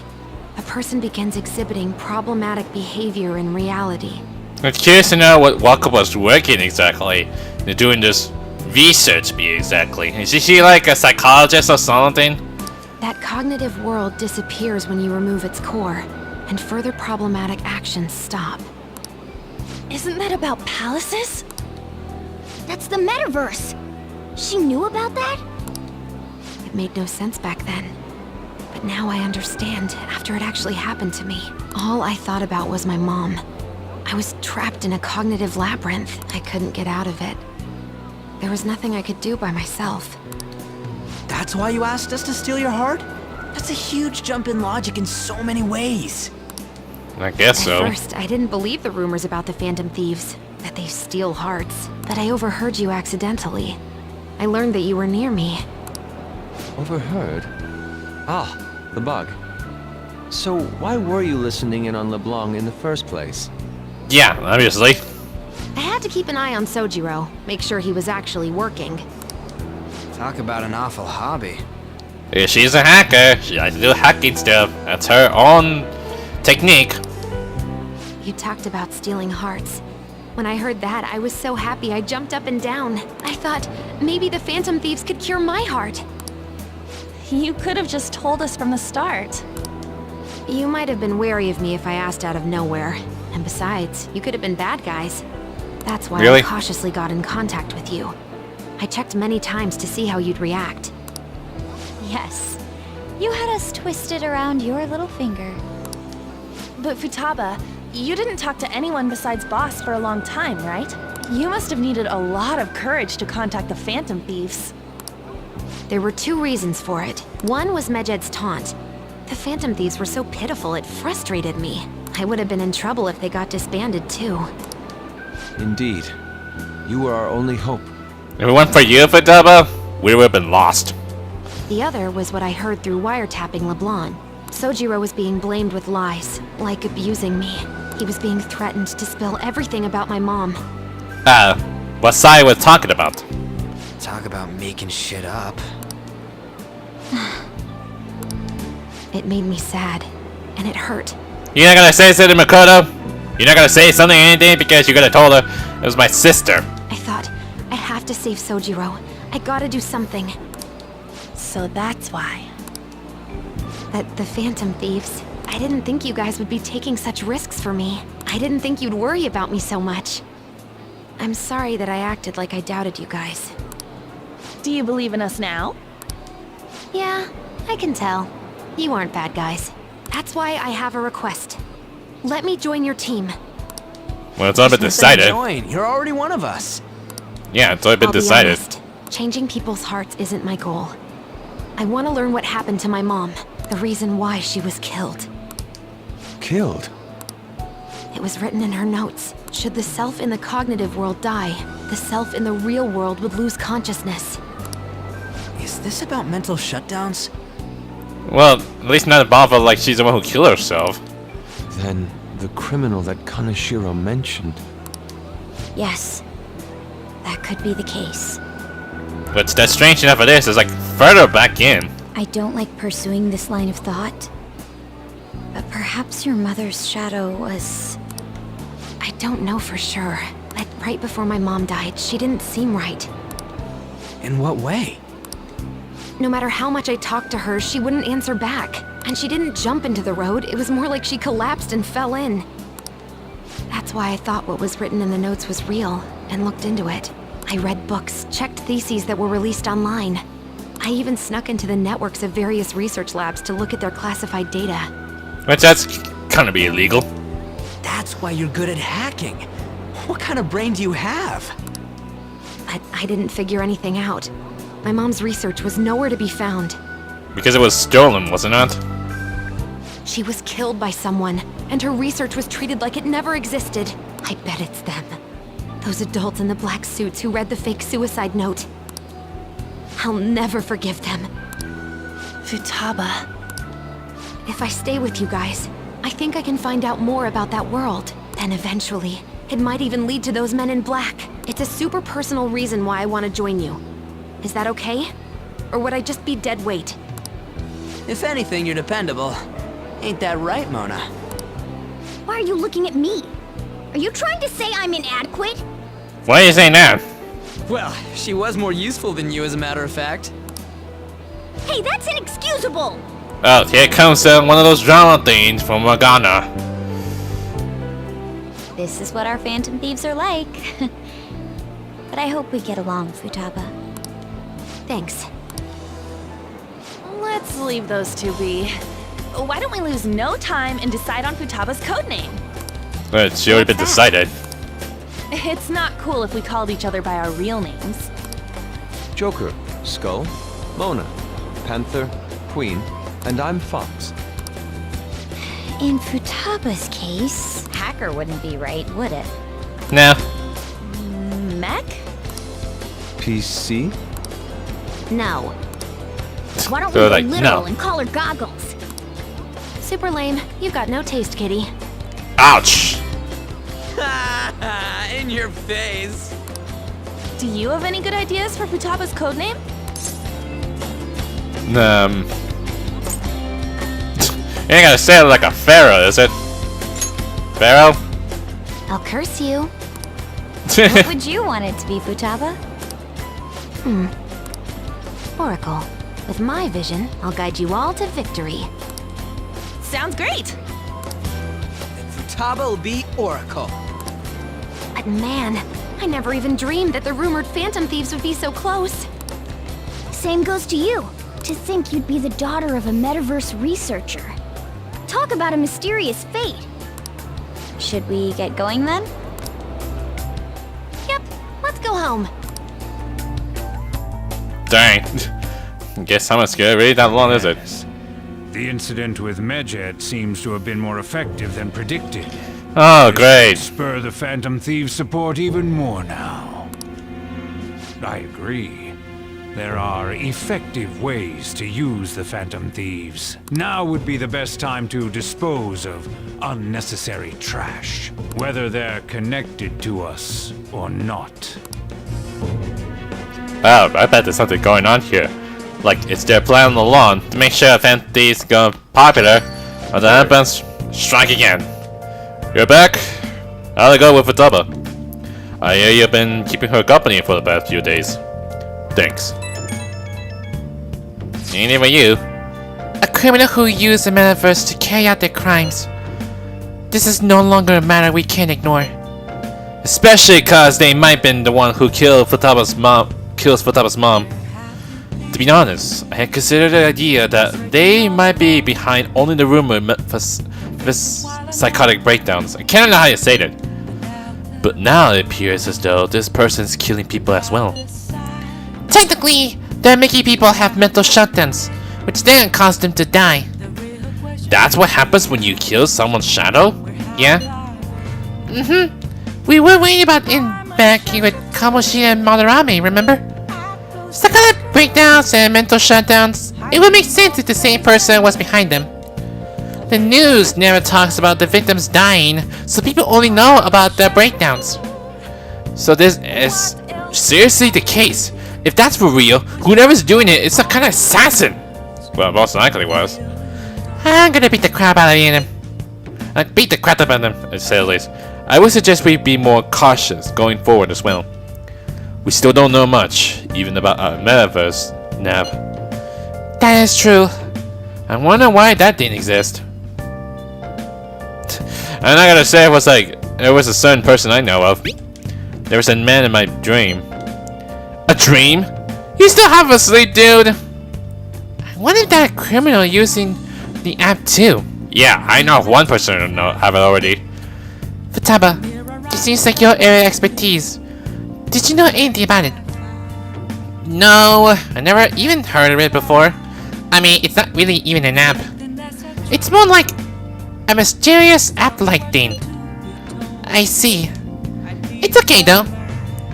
a person begins exhibiting problematic behavior in reality. I'm curious to know what Waka was working exactly. They're doing this research, exactly. Is she like a psychologist or something? That cognitive world disappears when you remove its core, and further problematic actions stop. Isn't that about palaces? That's the metaverse. She knew about that? It made no sense back then. But now I understand, after it actually happened to me. All I thought about was my mom. I was trapped in a cognitive labyrinth. I couldn't get out of it. There was nothing I could do by myself. That's why you asked us to steal your heart? That's a huge jump in logic in so many ways. I guess so. At first, I didn't believe the rumors about the Phantom Thieves, that they steal hearts. But I overheard you accidentally. I learned that you were near me. Overheard? Ah, the bug. So why were you listening in on LeBlanc in the first place? Yeah, obviously. I had to keep an eye on Sojiro, make sure he was actually working. Talk about an awful hobby. If she's a hacker, she likes to do hacking stuff. That's her own technique. You talked about stealing hearts. When I heard that, I was so happy I jumped up and down. I thought, maybe the Phantom Thieves could cure my heart. You could have just told us from the start. You might have been wary of me if I asked out of nowhere. And besides, you could have been bad guys. That's why Really? I cautiously got in contact with you. I checked many times to see how you'd react. Yes. You had us twisted around your little finger. But Futaba, you didn't talk to anyone besides Boss for a long time, right? You must have needed a lot of courage to contact the Phantom Thieves. There were 2 reasons for it. One was Medjed's taunt. The Phantom Thieves were so pitiful it frustrated me. I would have been in trouble if they got disbanded too. Indeed. You were our only hope. If it weren't for you, Futaba, we would have been lost. The other was what I heard through wiretapping LeBlanc. Sojiro was being blamed with lies, like abusing me. He was being threatened to spill everything about my mom. What Sai was talking about? Talk about making shit up. It made me sad, and it hurt. You're not gonna say something, Makoto? You're not gonna say something or anything because you could have told her it was my sister. I thought, I have to save Sojiro. I gotta do something. So that's why. The Phantom Thieves. I didn't think you guys would be taking such risks for me. I didn't think you'd worry about me so much. I'm sorry that I acted like I doubted you guys. Do you believe in us now? Yeah, I can tell. You aren't bad guys. That's why I have a request. Let me join your team. Well, it's all been decided. Join. You're already one of us. Yeah, it's already been I'll be decided. honest, changing people's hearts isn't my goal. I want to learn what happened to my mom, the reason why she was killed. Killed? It was written in her notes. Should the self in the cognitive world die, the self in the real world would lose consciousness. Is this about mental shutdowns? Well, at least not involved like she's the one who killed herself. Then the criminal that Kaneshiro mentioned. Yes. That could be the case. But that's strange enough for this. It's like further back in. I don't like pursuing this line of thought. But perhaps your mother's shadow was... I don't know for sure, but right before my mom died, she didn't seem right. In what way? No matter how much I talked to her, she wouldn't answer back. And she didn't jump into the road, it was more like she collapsed and fell in. That's why I thought what was written in the notes was real, and looked into it. I read books, checked theses that were released online. I even snuck into the networks of various research labs to look at their classified data. Which that's kind of be illegal. That's why you're good at hacking. What kind of brain do you have? But I didn't figure anything out. My mom's research was nowhere to be found. Because it was stolen, wasn't it? She was killed by someone, and her research was treated like it never existed. I bet it's them. Those adults in the black suits who read the fake suicide note. I'll never forgive them. Futaba. If I stay with you guys, I think I can find out more about that world. Then eventually, it might even lead to those men in black. It's a super personal reason why I want to join you. Is that okay? Or would I just be dead weight? If anything, you're dependable. Ain't that right, Mona? Why are you looking at me? Are you trying to say I'm inadequate? Why are you saying that? Well, she was more useful than you, as a matter of fact. Hey, that's inexcusable! Oh, here comes one of those drama things from Morgana. This is what our Phantom Thieves are like. But I hope we get along, Futaba. Thanks. Let's leave those two be. Why don't we lose no time and decide on Futaba's codename? It's already been decided. It's not cool if we called each other by our real names. Joker, Skull, Mona, Panther, Queen, and I'm Fox. In Futaba's case, Hacker wouldn't be right, would it? No. Mech? PC? No. Why don't we So, go like, literal no. and call her Goggles? Super lame. You've got no taste, kitty. Ouch! In your face. Do you have any good ideas for Futaba's codename? You ain't gonna say it like a pharaoh, is it? Pharaoh? I'll curse you. What would you want it to be, Futaba? Oracle. With my vision, I'll guide you all to victory. Sounds great! Futaba will be Oracle. But man, I never even dreamed that the rumored Phantom Thieves would be so close. Same goes to you. To think you'd be the daughter of a metaverse researcher. Talk about a mysterious fate. Should we get going then? Yep, let's go home. Dang. Guess someone's scared really that long, is it? The incident with Medjed seems to have been more effective than predicted. Oh, great. Spur the Phantom Thieves' support even more now. I agree. There are effective ways to use the Phantom Thieves. Now would be the best time to dispose of unnecessary trash, whether they're connected to us or not. Oh, I bet there's something going on here. Like, it's their plan all along to make sure Phantom Thieves go popular, or the Ambulance strike again. You're back? How'd it go with Futaba? I hear you've been keeping her company for the past few days. Thanks. Ain't even you. A criminal who used the metaverse to carry out their crimes. This is no longer a matter we can ignore. Especially cause they might been the one who killed Futaba's mom. To be honest, I had considered the idea that they might be behind only the rumor for this psychotic breakdowns. I can't know how you say that. But now it appears as though this person's killing people as well. Technically, they're making people have mental shutdowns, which then cause them to die. That's what happens when you kill someone's shadow? Yeah? We were worried about in back with Kamoshi and Madarame, remember? Psychotic breakdowns and mental shutdowns. It would make sense if the same person was behind them. The news never talks about the victims dying, so people only know about their breakdowns. So this is seriously the case? If that's for real, whoever's doing it is some kind of assassin! Well, most likely was. I'm gonna beat the crap out of him. Like, beat the crap out of them, to say the least. I would suggest we be more cautious going forward as well. We still don't know much, even about our metaverse, Nav. That is true. I wonder why that didn't exist. I'm not gonna say it was like, there was a certain person I know of. There was a man in my dream. A dream? You still have a sleep, dude? I wonder if that criminal using the app too. Yeah, I know of one person who have it already. Futaba, this seems like your area of expertise. Did you know anything about it? No, I never even heard of it before. I mean, it's not really even an app. It's more like a mysterious app-like thing. I see. It's okay though.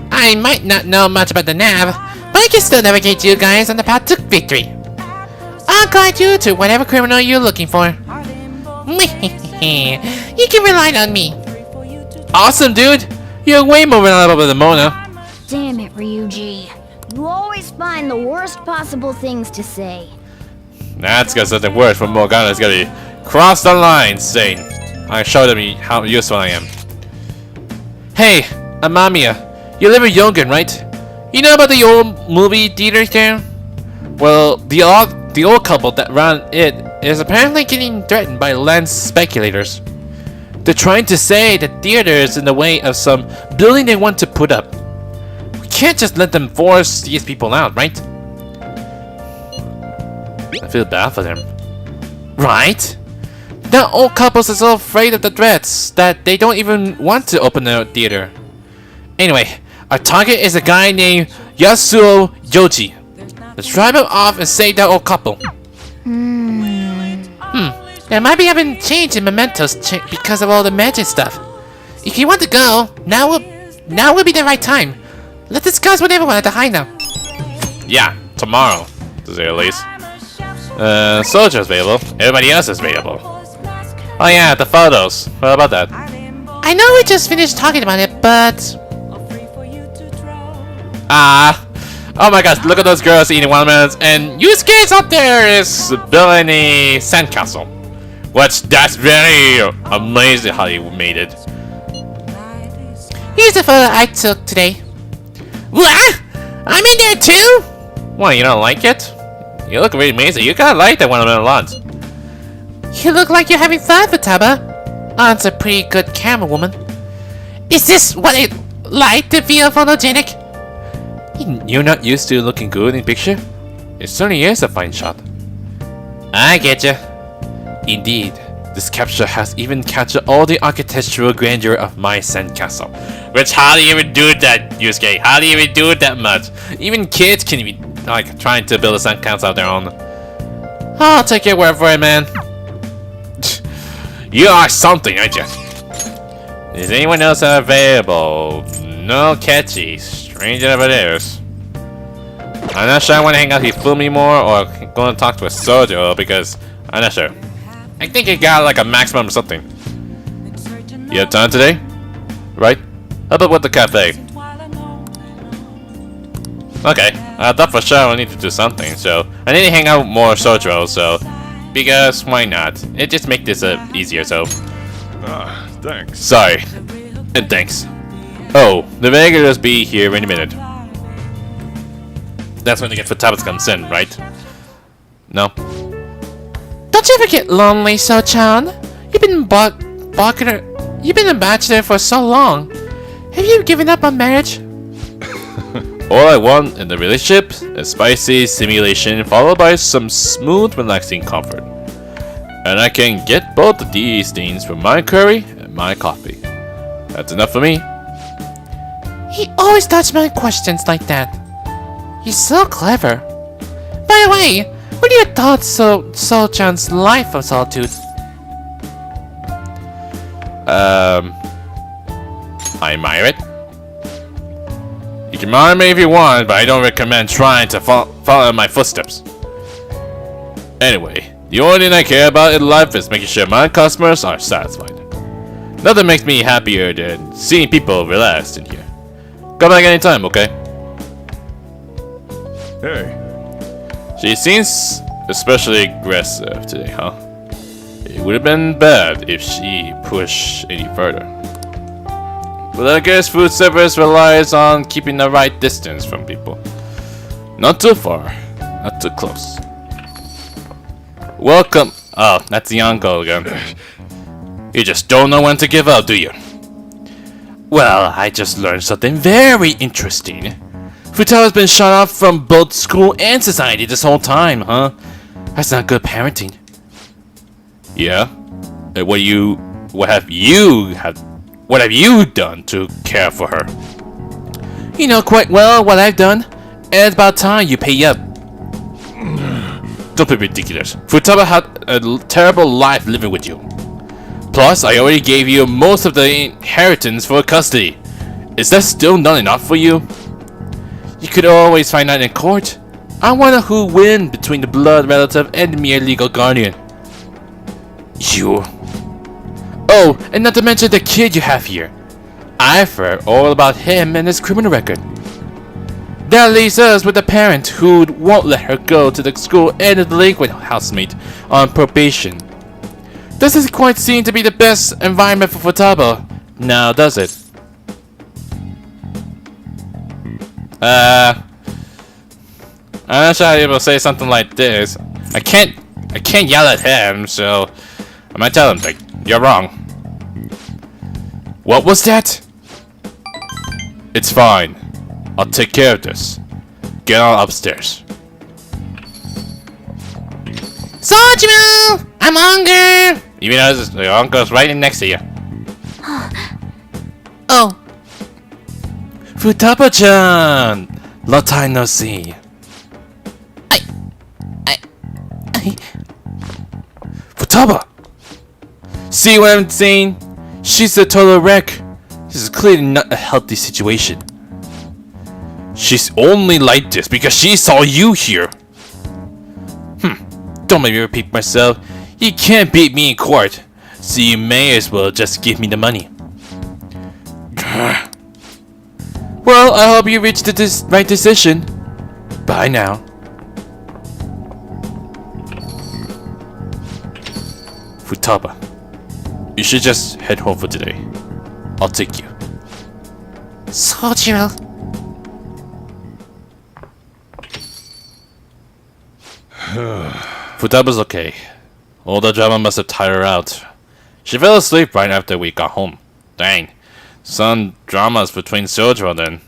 I might not know much about the nav, but I can still navigate you guys on the path to victory. I'll guide you to whatever criminal you're looking for. You can rely on me. Awesome, dude! You're way more reliable than Mona. Damn it, Ryuji. You always find the worst possible things to say. That's got something worse from Morgana's gonna be cross the line saying I showed them how useful I am. Hey, Amamiya, you live in Yongan, right? You know about the old movie theater there? Well, the old couple that ran it is apparently getting threatened by land speculators. They're trying to say the theater is in the way of some building they want to put up. We can't just let them force these people out, right? I feel bad for them. Right? That old couple is so afraid of the threats that they don't even want to open their theater. Anyway, our target is a guy named Yasuo Yoji. Let's drive him off and save that old couple. There might be having change in mementos because of all the magic stuff. If you want to go, now will be the right time. Let's discuss with everyone at the hideout. Yeah, tomorrow, to say the least. Soldier's available. Everybody else is available. Oh yeah, the photos. What about that? I know we just finished talking about it, but... Oh my gosh, look at those girls eating watermelons, and you kids up there is building a sandcastle. That's very amazing how you made it. Here's the photo I took today. What? I'm in there too? What, you don't like it? You look really amazing. You gotta like that watermelon a lot. You look like you're having fun, Futaba. Aunt's a pretty good camera woman. Is this what Light to feel photogenic. You're not used to looking good in picture? It certainly is a fine shot. I get you. Indeed, this capture has even captured all the architectural grandeur of my sandcastle. Which how do you even do that, Yusuke? How do you even do it that much? Even kids can be like trying to build a sandcastle of their own. I'll take your word for it, man. You are something, aren't you? Is anyone else available? No catchy. Strange enough it is. I'm not sure I want to hang out with Fumi more or go and talk to a Sojo because I'm not sure. I think it got like a maximum or something. You have time today? Right? How about with the cafe? Okay, I thought for sure I need to do something, so I need to hang out with more Sojo, so because why not? It just makes this easier, so. Thanks. Sorry. And thanks. Oh, the regulars be here any minute. That's when the get for tablets comes in, right? No? Don't you ever get lonely, So-chan? You've been You've been a bachelor for so long. Have you given up on marriage? All I want in the relationship is spicy simulation followed by some smooth, relaxing comfort. And I can get both of these things from my curry and my coffee. That's enough for me. He always dodges my questions like that. He's so clever. By the way, what are your thoughts on So-chan's life of solitude? I admire it. You can admire me if you want, but I don't recommend trying to follow in my footsteps. Anyway, the only thing I care about in life is making sure my customers are satisfied. Nothing makes me happier than seeing people relaxed in here. Come back anytime, okay? Hey. She seems especially aggressive today, huh? It would have been bad if she pushed any further. But I guess food service relies on keeping the right distance from people. Not too far, not too close. Welcome. Oh, that's the uncle again. You just don't know when to give up, do you? Well, I just learned something very interesting. Futawa's been shut off from both school and society this whole time, huh? That's not good parenting. Yeah? What have you done to care for her? You know quite well what I've done. And it's about time you pay up. Don't be ridiculous. Futaba had a terrible life living with you. Plus, I already gave you most of the inheritance for custody. Is that still not enough for you? You could always find out in court. I wonder who wins between the blood relative and the mere legal guardian. You. Oh, and not to mention the kid you have here. I've heard all about him and his criminal record. That leaves us with a parent who won't let her go to the school and a delinquent housemate on probation. Doesn't quite seem to be the best environment for Futaba, now does it? I'm not sure how you will say something like this. I can't yell at him, so I might tell him like you're wrong. What was that? It's fine. I'll take care of this. Get on upstairs. Sojimu! I'm hungry! Even though your uncle's right in next to you. Oh. Futaba-chan! Long time no see. Futaba! See what I'm saying? She's a total wreck. This is clearly not a healthy situation. She's only like this because she saw you here. Don't make me repeat myself. You can't beat me in court, so you may as well just give me the money. Well, I hope you reached the right decision. Bye now. Futaba, you should just head home for today. I'll take you. Sojimu. Futaba's okay. All the drama must have tired her out. She fell asleep right after we got home. Dang. Some dramas between children then.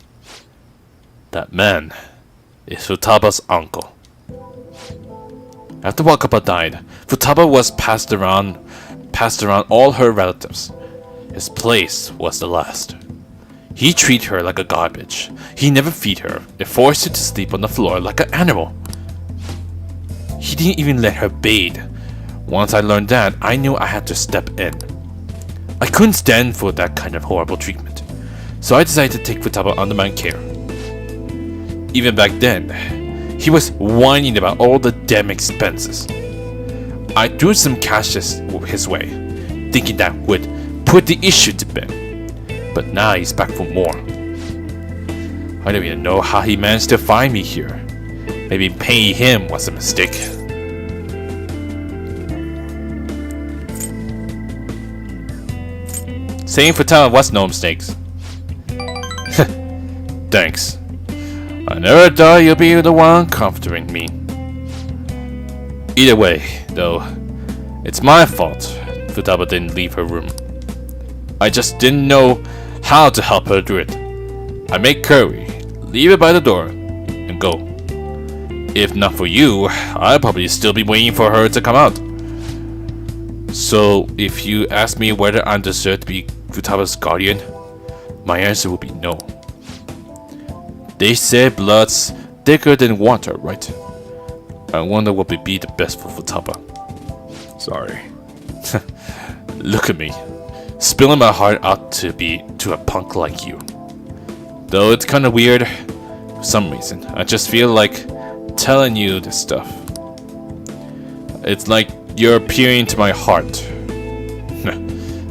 That man is Futaba's uncle. After Wakaba died, Futaba was passed around all her relatives. His place was the last. He treated her like a garbage. He never feed her and forced her to sleep on the floor like an animal. He didn't even let her bathe. Once I learned that, I knew I had to step in. I couldn't stand for that kind of horrible treatment, so I decided to take Futaba under my care. Even back then, he was whining about all the damn expenses. I threw some cash his way, thinking that would put the issue to bed. But now he's back for more. I don't even know how he managed to find me here. Maybe paying him was a mistake. Saying Futaba was no mistakes. Thanks. I never thought you'd be the one comforting me. Either way, though, it's my fault Futaba didn't leave her room. I just didn't know how to help her do it. I make curry, leave it by the door, and go. If not for you, I'd probably still be waiting for her to come out. So, if you ask me whether I deserve to be Futaba's guardian, my answer would be no. They say blood's thicker than water, right? I wonder what would be the best for Futaba. Sorry. Look at me, spilling my heart out to a punk like you. Though it's kinda weird, for some reason, I just feel like telling you this stuff. It's like you're peering into my heart.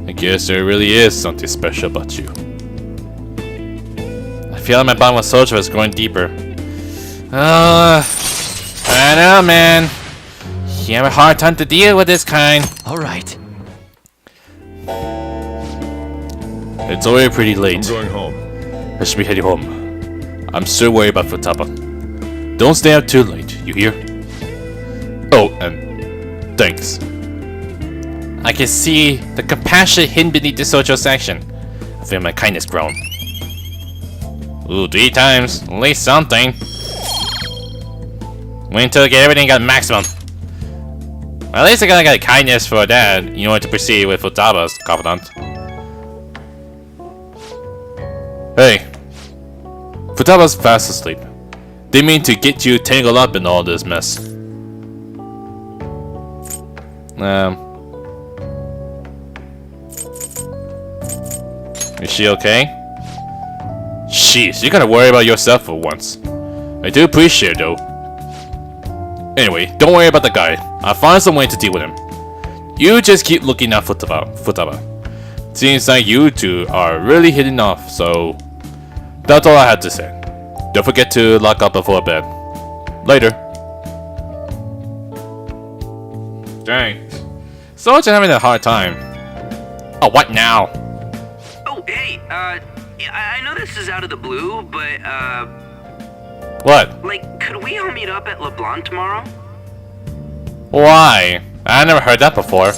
I guess there really is something special about you. I feel like my bond with Soja is going deeper. I know, man. You have a hard time to deal with this kind. Alright. It's already pretty late. I'm going home. I should be heading home. I'm still worried about Futaba. Don't stay up too late, you hear? Oh, and thanks. I can see the compassion hidden beneath the Sojo's action. I feel my kindness grown. Ooh, 3 times. At least something. Wait until I get everything at maximum. At least I gotta get kindness for that in order to proceed with Futaba's confidant. Hey. Futaba's fast asleep. Didn't mean to get you tangled up in all this mess. Is she okay? Jeez, you gotta worry about yourself for once. I do appreciate it though. Anyway, don't worry about the guy. I'll find some way to deal with him. You just keep looking out for Futaba. Seems like you two are really hitting off, so that's all I had to say. Don't forget to lock up before bed. Later. Dang. So just having a hard time. Oh, what now? Oh, hey, I know this is out of the blue, but, What? like, could we all meet up at LeBlanc tomorrow? Why? I never heard that before.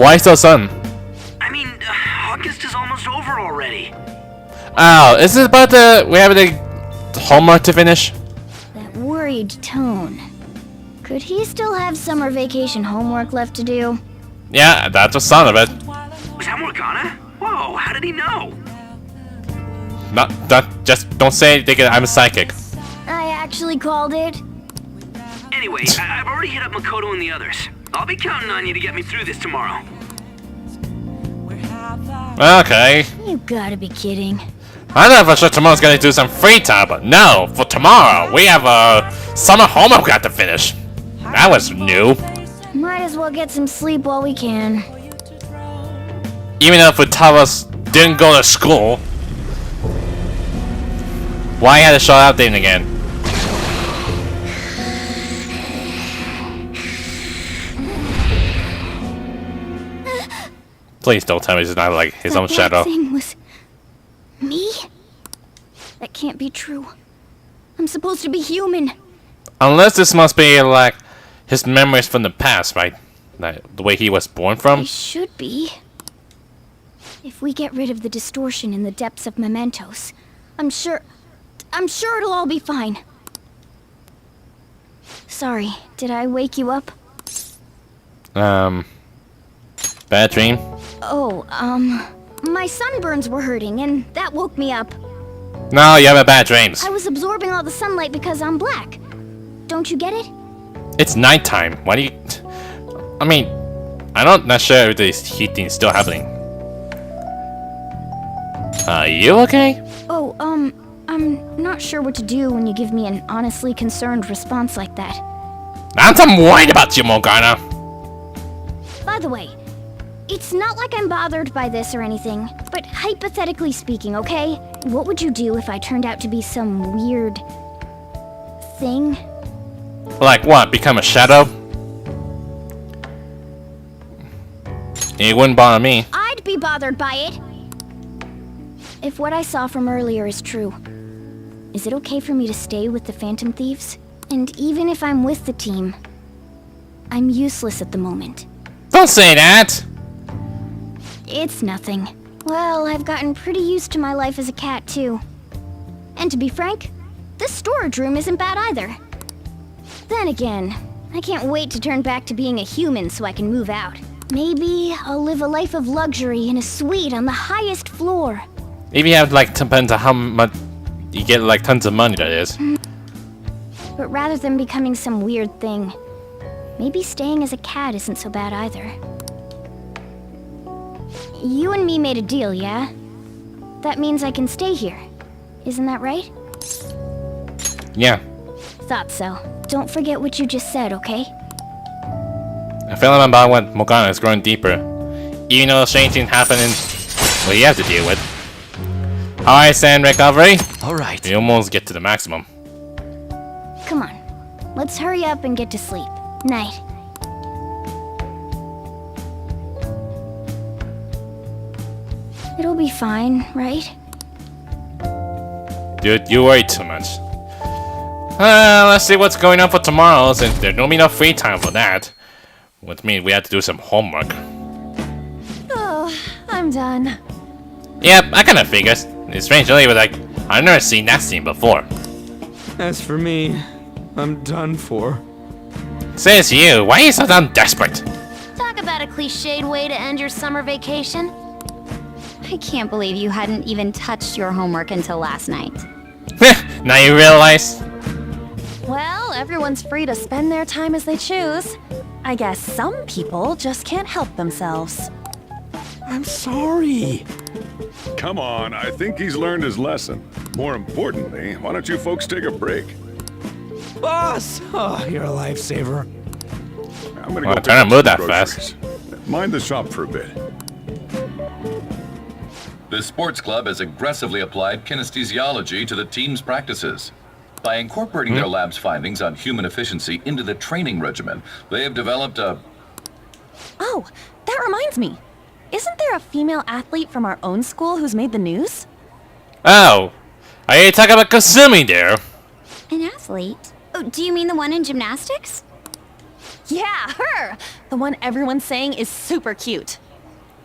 Why so sudden? I mean, August is almost over already. Oh, is it about we have the homework to finish? That worried tone. Could he still have summer vacation homework left to do? Yeah, that's the sound of it. Was that Morgana? Whoa, how did he know? Not just don't say I'm a psychic. I actually called it. Anyway, I've already hit up Makoto and the others. I'll be counting on you to get me through this tomorrow. Okay. You gotta be kidding. I know for sure tomorrow's gonna do some free time, but no, for tomorrow we have a summer homework we have to finish. That was new. Might as well get some sleep while we can. Even though Futaba didn't go to school, why had to show out then again? Please don't tell me he's not like his own shadow. That thing was me? That can't be true. I'm supposed to be human. Unless this must be like his memories from the past, right? Like the way he was born from. I should be. If we get rid of the distortion in the depths of mementos, I'm sure it'll all be fine. Sorry, did I wake you up? Bad dream? Oh, my sunburns were hurting and that woke me up. No, you have a bad dreams. I was absorbing all the sunlight because I'm black. Don't you get it? It's nighttime. Why do you... I mean, I'm not sure if this heat thing is still happening. Are you okay? Oh, I'm not sure what to do when you give me an honestly concerned response like that. I'm worried about you, Morgana. By the way, it's not like I'm bothered by this or anything, but hypothetically speaking, okay? What would you do if I turned out to be some weird... thing? Like what? Become a shadow? It wouldn't bother me. I'd be bothered by it! If what I saw from earlier is true, is it okay for me to stay with the Phantom Thieves? And even if I'm with the team, I'm useless at the moment. Don't say that! It's nothing. Well, I've gotten pretty used to my life as a cat, too. And to be frank, this storage room isn't bad either. Then again, I can't wait to turn back to being a human so I can move out. Maybe I'll live a life of luxury in a suite on the highest floor. If you have like depends on how much you get, like tons of money, that is. But rather than becoming some weird thing, maybe staying as a cat isn't so bad either. You and me made a deal, yeah? That means I can stay here. Isn't that right? Yeah. Thought so. Don't forget what you just said, okay? I feel like about what Morgana is growing deeper. Even though strange things happening, what you have to deal with. Alright, Sand Recovery. Alright. We almost get to the maximum. Come on. Let's hurry up and get to sleep. Night. It'll be fine, right? Dude, you worry too much. Let's see what's going on for tomorrow, since there's no enough free time for that. Which means we have to do some homework. Oh, I'm done. Yep, I kinda figures. It's strange, really, but like, I've never seen that scene before. As for me, I'm done for. Says you, why are you so damn desperate? Talk about a cliched way to end your summer vacation. I can't believe you hadn't even touched your homework until last night. Now you realize? Well, everyone's free to spend their time as they choose. I guess some people just can't help themselves. I'm sorry. Come on, I think he's learned his lesson. More importantly, why don't you folks take a break? Boss! Oh, you're a lifesaver. I'm gonna Well, go trying to pick move up that some fast. groceries. Mind the shop for a bit. The sports club has aggressively applied kinesthesiology to the team's practices. By incorporating their lab's findings on human efficiency into the training regimen, they have developed a... Oh, that reminds me. Isn't there a female athlete from our own school who's made the news? Oh, are you talking about Kasumi there? An athlete? Oh, do you mean the one in gymnastics? Yeah, her! The one everyone's saying is super cute.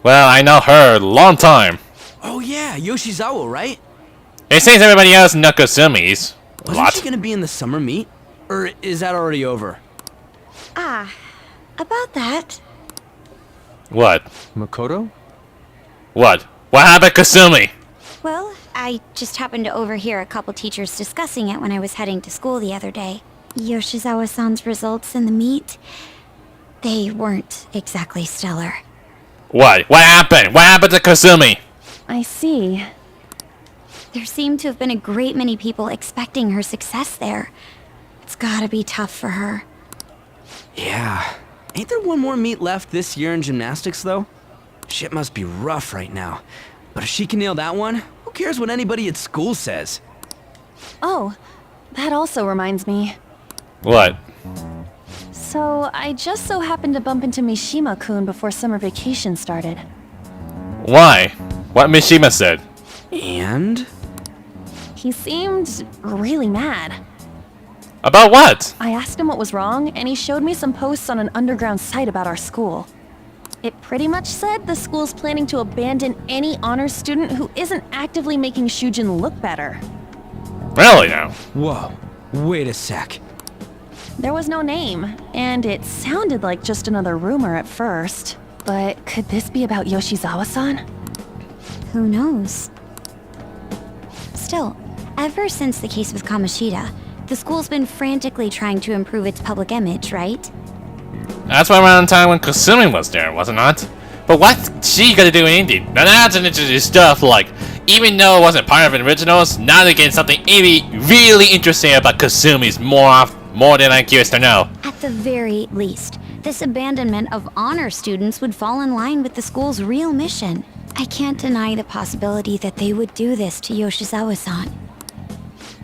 Well, I know her a long time. Oh yeah, Yoshizawa, right? It seems everybody else knows Kasumi's. A Wasn't lot. she gonna be in the summer meet? Or is that already over? Ah, about that. What? Makoto? What? What happened, Kasumi? Well, I just happened to overhear a couple teachers discussing it when I was heading to school the other day. Yoshizawa-san's results in the meet, they weren't exactly stellar. What? What happened? What happened to Kasumi? I see. There seemed to have been a great many people expecting her success there. It's gotta be tough for her. Yeah. Ain't there one more meet left this year in gymnastics, though? Shit must be rough right now. But if she can nail that one, who cares what anybody at school says? Oh, that also reminds me. What? So, I just so happened to bump into Mishima-kun before summer vacation started. Why? What Mishima said? And? He seemed really mad. About what? I asked him what was wrong, and he showed me some posts on an underground site about our school. It pretty much said the school's planning to abandon any honors student who isn't actively making Shujin look better. Really now? Whoa, wait a sec. There was no name, and it sounded like just another rumor at first. But could this be about Yoshizawa-san? Who knows? Still, ever since the case with Kamoshida, the school's been frantically trying to improve its public image, right? That's why around the time when Kasumi was there, was it not? But what's she gonna do anything? Now that's an interesting stuff, like, even though it wasn't part of the originals, now they're getting something really interesting about Kasumi's more than I'm curious to know. At the very least, this abandonment of honor students would fall in line with the school's real mission. I can't deny the possibility that they would do this to Yoshizawa-san.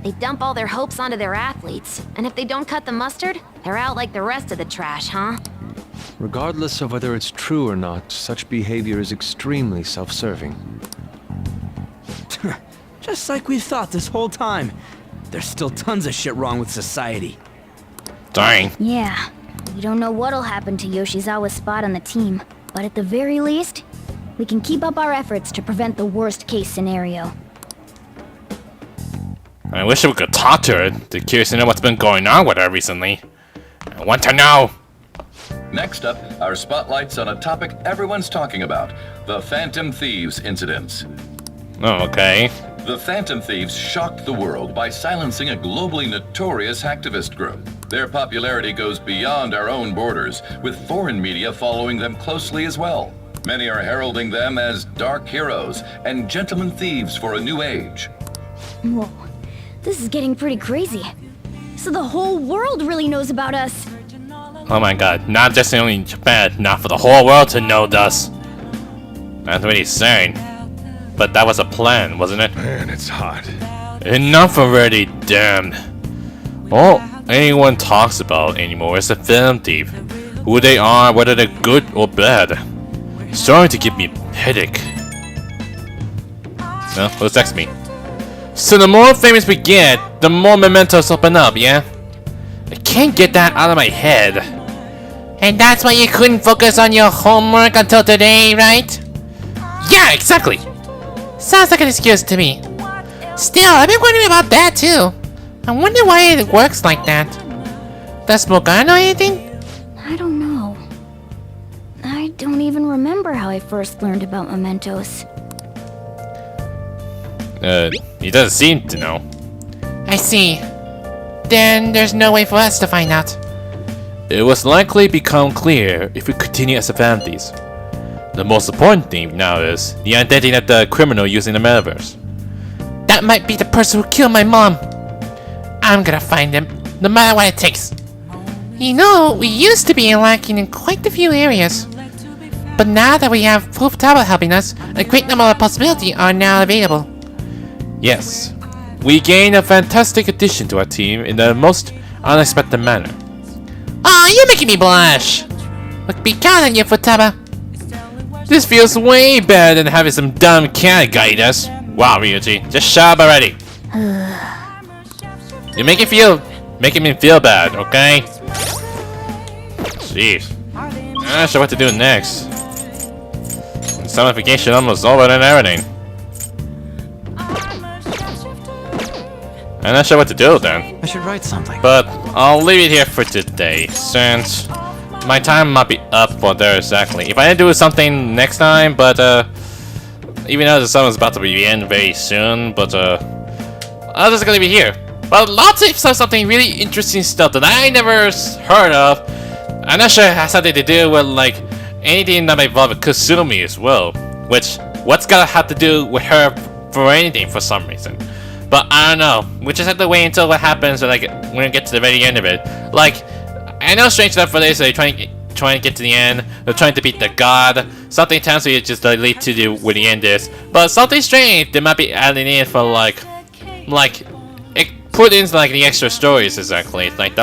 They dump all their hopes onto their athletes, and if they don't cut the mustard, they're out like the rest of the trash, huh? Regardless of whether it's true or not, such behavior is extremely self-serving. Just like we thought this whole time. There's still tons of shit wrong with society. Dang. Yeah, we don't know what'll happen to Yoshizawa's spot on the team, but at the very least, we can keep up our efforts to prevent the worst case scenario. I wish we could talk to her. They're curious to know what's been going on with her recently. I want to know. Next up, our spotlight's on a topic everyone's talking about, the Phantom Thieves incidents. Oh, okay. The Phantom Thieves shocked the world by silencing a globally notorious hacktivist group. Their popularity goes beyond our own borders, with foreign media following them closely as well. Many are heralding them as dark heroes and gentlemen thieves for a new age. Whoa, this is getting pretty crazy. So the whole world really knows about us. Oh my god, not just only in Japan, not for the whole world to know us. That's what he's saying. But that was a plan, wasn't it? Man, it's hot. Enough already, damn. All anyone talks about anymore is the film thief. Who they are, whether they're good or bad. It's starting to give me a headache. No, who's text me? So the more famous we get, the more mementos open up, yeah? I can't get that out of my head. And that's why you couldn't focus on your homework until today, right? Yeah, exactly! Sounds like an excuse to me. Still, I've been wondering about that too. I wonder why it works like that. Does Morgana know anything? I don't know. I don't even remember how I first learned about mementos. He doesn't seem to know. I see. Then there's no way for us to find out. It was likely become clear if we continue as families. The most important thing now is the identity of the criminal using the metaverse. That might be the person who killed my mom. I'm gonna find him, no matter what it takes. You know, we used to be lacking in quite a few areas. But now that we have Futaba helping us, a great number of possibilities are now available. Yes, we gained a fantastic addition to our team in the most unexpected manner. Aw, you're making me blush. Look, be kind on you, Futaba. This feels way better than having some dumb cat guide us. Wow, Ryuji, just shut up already. You're making me feel bad, okay? Jeez. I'm not sure what to do next. Summification almost over and everything. I'm not sure what to do then. I should write something. But I'll leave it here for today, since my time might be up for there exactly. If I didn't do something next time, but even though the summer's about to be in very soon, but I'm just gonna be here. But lots of something really interesting stuff that I never heard of. I'm not sure it has something to do with like anything that might involve Kasumi as well. Which what's gonna have to do with her for anything for some reason. But I don't know. We just have to wait until what happens when we get to the very end of it. Like, I know strange enough for this, they're trying to get to the end. They're trying to beat the god. Something tells me it just lead to where the end is. But something strange they might be adding in for like it put in like the extra stories exactly. Like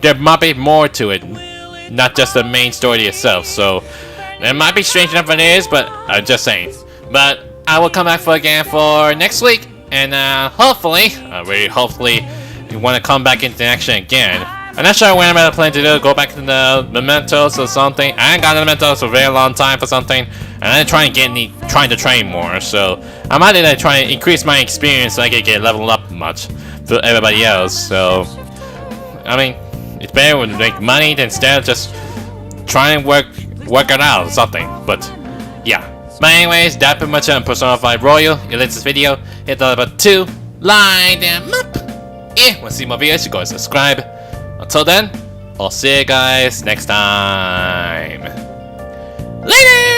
there might be more to it, not just the main story itself. So it might be strange enough it is, but I'm just saying. But I will come back again for next week. And hopefully, really hopefully, you want to come back into action again. I'm not sure when I'm gonna plan to do. Go back to the mementos or something. I ain't got the mementos for a very long time for something, and I'm trying to train more. So I might need to try and increase my experience so I can get leveled up much for everybody else. So I mean, it's better to make money than instead of just trying to work it out or something. But yeah. But anyways, that's pretty much on Persona 5 Royal. If you like this video, hit the button 2, like them up. Yeah, want to see more videos, you go and subscribe. Until then, I'll see you guys next time. Later!